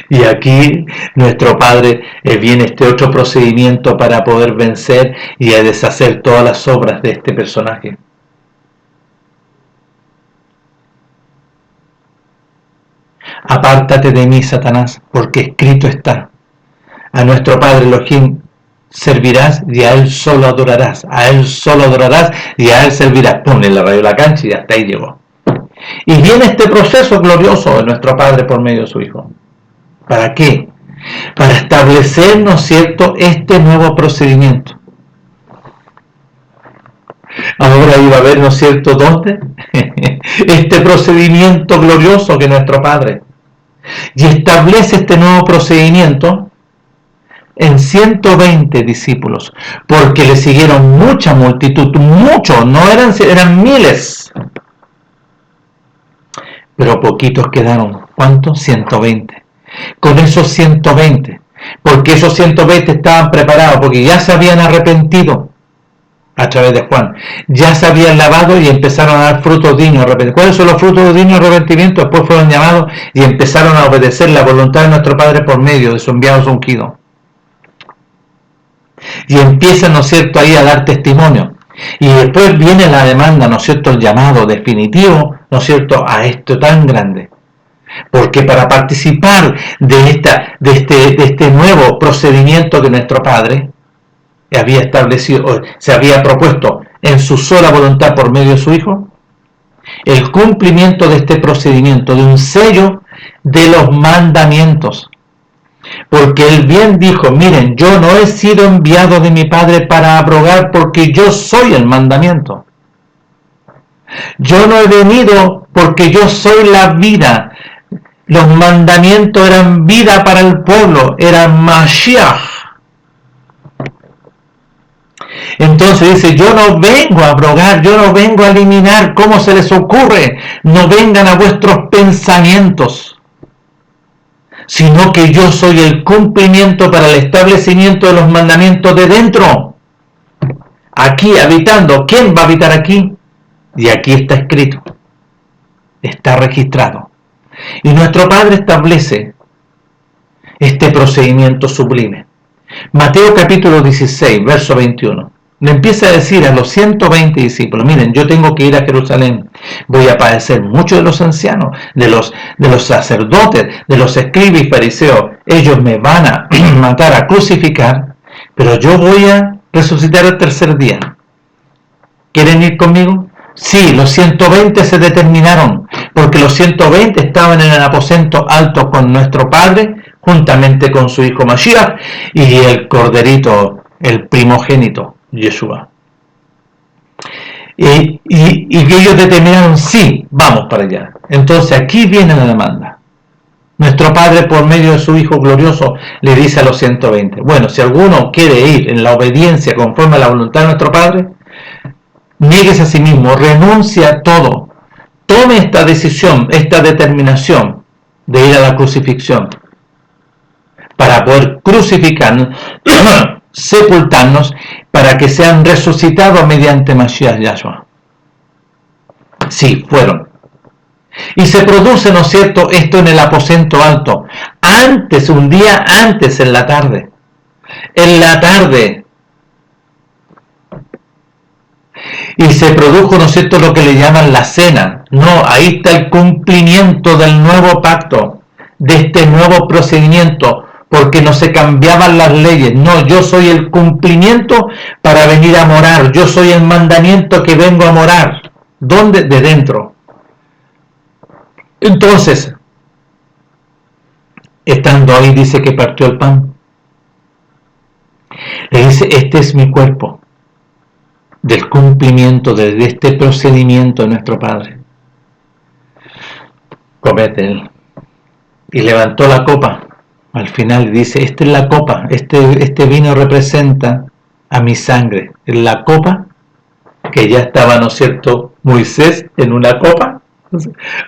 Y aquí nuestro Padre viene este otro procedimiento para poder vencer y a deshacer todas las obras de este personaje. Apártate de mí, Satanás, porque escrito está: a nuestro Padre Elohim servirás y a Él solo adorarás, a Él solo adorarás y a Él servirás. Pum, le rayó la cancha y hasta ahí llegó. Y viene este proceso glorioso de nuestro Padre por medio de su Hijo. ¿Para qué? Para establecer, ¿no es cierto?, este nuevo procedimiento. Ahora iba a ver, ¿no es cierto?, ¿dónde? Este procedimiento glorioso que nuestro Padre. Y establece este nuevo procedimiento en 120 discípulos, porque le siguieron mucha multitud, muchos, no eran miles, pero poquitos quedaron. ¿Cuántos? 120. Con esos 120, porque esos 120 estaban preparados, porque ya se habían arrepentido a través de Juan, ya se habían lavado y empezaron a dar frutos dignos de arrepentimiento. ¿Cuáles son los frutos dignos de arrepentimiento? Después fueron llamados y empezaron a obedecer la voluntad de nuestro Padre por medio de su enviado ungido. Y empiezan, ¿no es cierto?, ahí a dar testimonio. Y después viene la demanda, ¿no es cierto?, el llamado definitivo, ¿no es cierto?, a esto tan grande. Porque para participar de este nuevo procedimiento que nuestro Padre había establecido, se había propuesto en su sola voluntad por medio de su Hijo, el cumplimiento de este procedimiento, de un sello de los mandamientos. Porque Él bien dijo: miren, yo no he sido enviado de mi Padre para abrogar, porque yo soy el mandamiento. Yo no he venido porque yo soy la vida. Los mandamientos eran vida para el pueblo, eran Mashiach. Entonces dice: yo no vengo a abrogar, yo no vengo a eliminar. ¿Cómo se les ocurre? No vengan a vuestros pensamientos, sino que yo soy el cumplimiento para el establecimiento de los mandamientos de dentro. Aquí habitando. ¿Quién va a habitar aquí? Y aquí está escrito, está registrado. Y nuestro Padre establece este procedimiento sublime. Mateo capítulo 16, verso 21. Le empieza a decir a los 120 discípulos: miren, yo tengo que ir a Jerusalén, voy a padecer mucho de los ancianos, de los sacerdotes, de los escribas y fariseos. Ellos me van a matar, a crucificar, pero yo voy a resucitar el tercer día. ¿Quieren ir conmigo? Sí, los 120 se determinaron, porque los 120 estaban en el aposento alto con nuestro Padre, juntamente con su Hijo Mashiach y el Corderito, el primogénito, Yeshua. Y ellos determinaron: sí, vamos para allá. Entonces aquí viene la demanda. Nuestro Padre, por medio de su Hijo glorioso, le dice a los 120: bueno, si alguno quiere ir en la obediencia conforme a la voluntad de nuestro Padre, niéguese a sí mismo, renuncia a todo, tome esta decisión, esta determinación de ir a la crucifixión, para poder crucificarnos, sepultarnos, para que sean resucitados mediante Mashiach Yahshua. Sí, fueron. Y se produce, ¿no es cierto?, esto en el aposento alto, antes, un día antes, en la tarde. En la tarde. Y se produjo, ¿no es cierto?, lo que le llaman la cena. No, ahí está el cumplimiento del nuevo pacto, de este nuevo procedimiento, porque no se cambiaban las leyes. No, yo soy el cumplimiento para venir a morar. Yo soy el mandamiento que vengo a morar. ¿Dónde? De dentro. Entonces, estando ahí, dice que partió el pan. Le dice: este es mi cuerpo, del cumplimiento de este procedimiento de nuestro Padre. Comed de él. Y levantó la copa. Al final dice: esta es la copa, este vino representa a mi sangre. Es la copa que ya estaba, ¿no es cierto?, Moisés en una copa.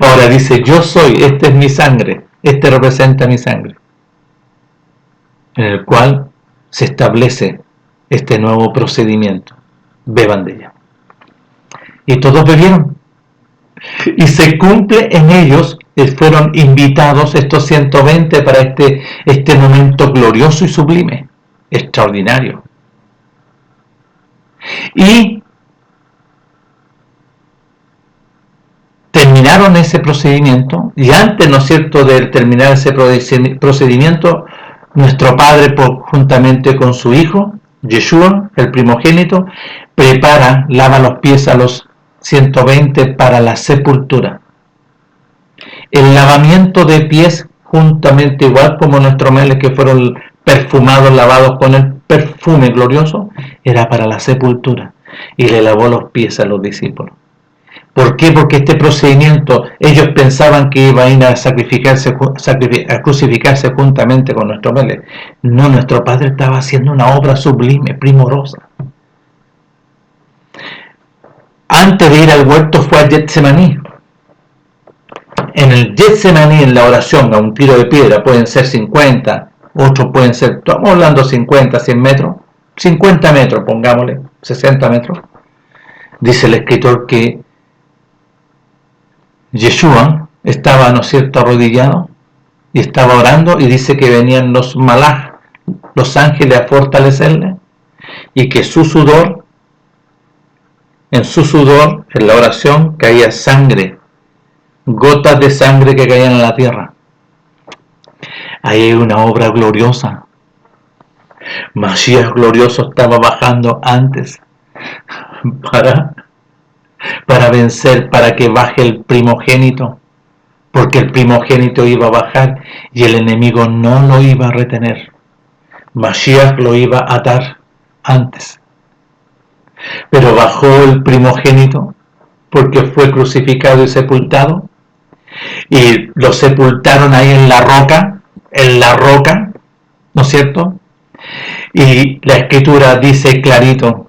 Ahora dice: yo soy, esta es mi sangre, este representa mi sangre, en el cual se establece este nuevo procedimiento. Beban de ella. Y todos bebieron. Y se cumple en ellos. Fueron invitados estos 120 para este momento glorioso y sublime, extraordinario. Y terminaron ese procedimiento, y antes, ¿no es cierto?, de terminar ese procedimiento, nuestro padre, juntamente con su hijo, Yeshua, el primogénito, lava los pies a los 120 para la sepultura. El lavamiento de pies, juntamente igual como nuestros meles que fueron perfumados, lavados con el perfume glorioso, era para la sepultura, y le lavó los pies a los discípulos. ¿Por qué? Porque este procedimiento, ellos pensaban que iba a ir a crucificarse juntamente con nuestro meles. No, nuestro Padre estaba haciendo una obra sublime, primorosa. Antes de ir al huerto fue a Getsemaní. En el Getsemaní, en la oración, a un tiro de piedra, pueden ser 50, otros pueden ser, estamos hablando 50, 100 metros, 50 metros, pongámosle, 60 metros. Dice el escritor que Yeshua estaba, ¿no es cierto?, arrodillado y estaba orando, y dice que venían los malaj, los ángeles, a fortalecerle, y que en su sudor, en la oración, caía sangre, gotas de sangre que caían en la tierra. Ahí hay una obra gloriosa. Masías glorioso estaba bajando antes para vencer, para que baje el primogénito, porque el primogénito iba a bajar y el enemigo no lo iba a retener. Masías lo iba a atar antes, pero bajó el primogénito porque fue crucificado y sepultado, y lo sepultaron ahí en la roca, ¿no es cierto? Y la escritura dice clarito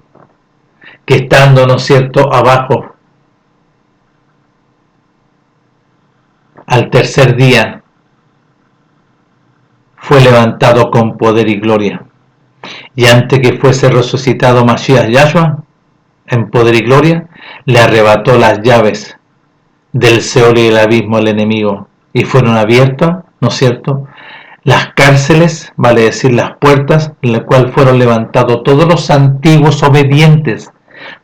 que estando, ¿no es cierto?, abajo, al tercer día fue levantado con poder y gloria. Y antes que fuese resucitado Masías Yahshua en poder y gloria, le arrebató las llaves del Seol y el abismo al enemigo, y fueron abiertas, ¿no es cierto?, las cárceles, vale decir las puertas, en la cual fueron levantados todos los antiguos obedientes,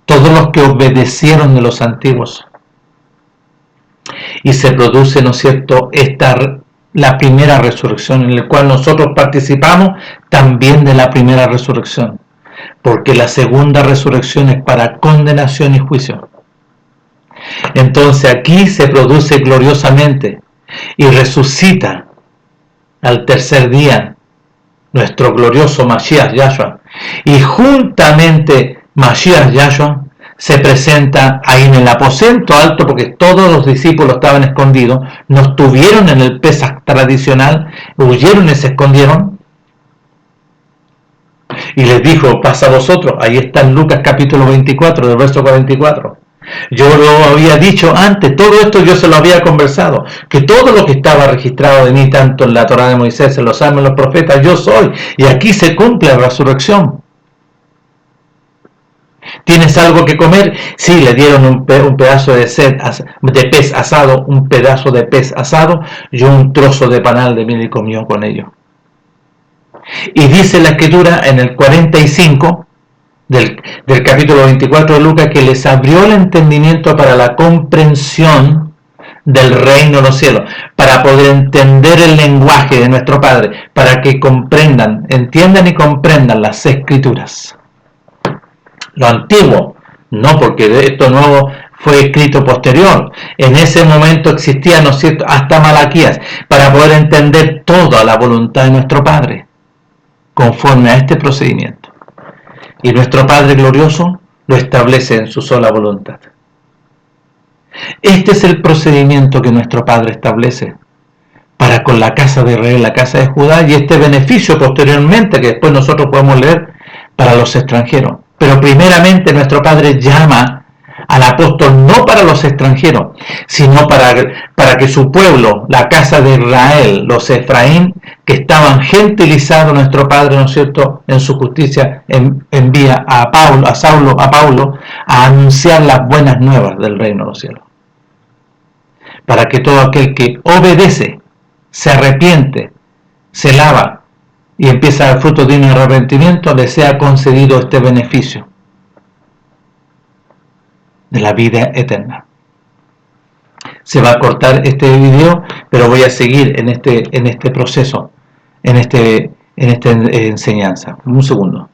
todos los que obedecieron de los antiguos. Y se produce, ¿no es cierto?, la primera resurrección, en la cual nosotros participamos también de la primera resurrección, porque la segunda resurrección es para condenación y juicio. Entonces aquí se produce gloriosamente y resucita al tercer día nuestro glorioso Masías Yahshua, y juntamente Masías Yahshua se presenta ahí en el aposento alto, porque todos los discípulos estaban escondidos, no estuvieron en el Pesaj tradicional, huyeron y se escondieron, y les dijo: pasa a vosotros. Ahí está en Lucas capítulo 24, del verso 44. Yo lo había dicho antes, todo esto yo se lo había conversado, que todo lo que estaba registrado de mí, tanto en la Torá de Moisés, en los Salmos, en los profetas, yo soy, y aquí se cumple la resurrección. ¿Tienes algo que comer? Sí, le dieron un pedazo de pez asado, un pedazo de pez asado y un trozo de panal de miel, y comió con ello. Y dice la escritura en el 45 del capítulo 24 de Lucas, que les abrió el entendimiento para la comprensión del reino de los cielos, para poder entender el lenguaje de nuestro Padre, para que entiendan y comprendan las escrituras. Lo antiguo, no, porque esto nuevo fue escrito posterior. En ese momento existía, ¿no es cierto?, hasta Malaquías, para poder entender toda la voluntad de nuestro Padre, conforme a este procedimiento. Y nuestro Padre glorioso lo establece en su sola voluntad. Este es el procedimiento que nuestro Padre establece para con la casa de Israel, la casa de Judá, y este beneficio posteriormente, que después nosotros podemos leer, para los extranjeros. Pero primeramente nuestro Padre llama al apóstol no para los extranjeros, sino para que su pueblo, la casa de Israel, los Efraín, que estaban gentilizados, nuestro Padre, ¿no es cierto?, en su justicia envía a Paulo a anunciar las buenas nuevas del reino de los cielos, para que todo aquel que obedece, se arrepiente, se lava y empieza a dar fruto digno de arrepentimiento, le sea concedido este beneficio de la vida eterna. se va a cortar este video, pero voy a seguir en este proceso, en esta enseñanza. Un segundo.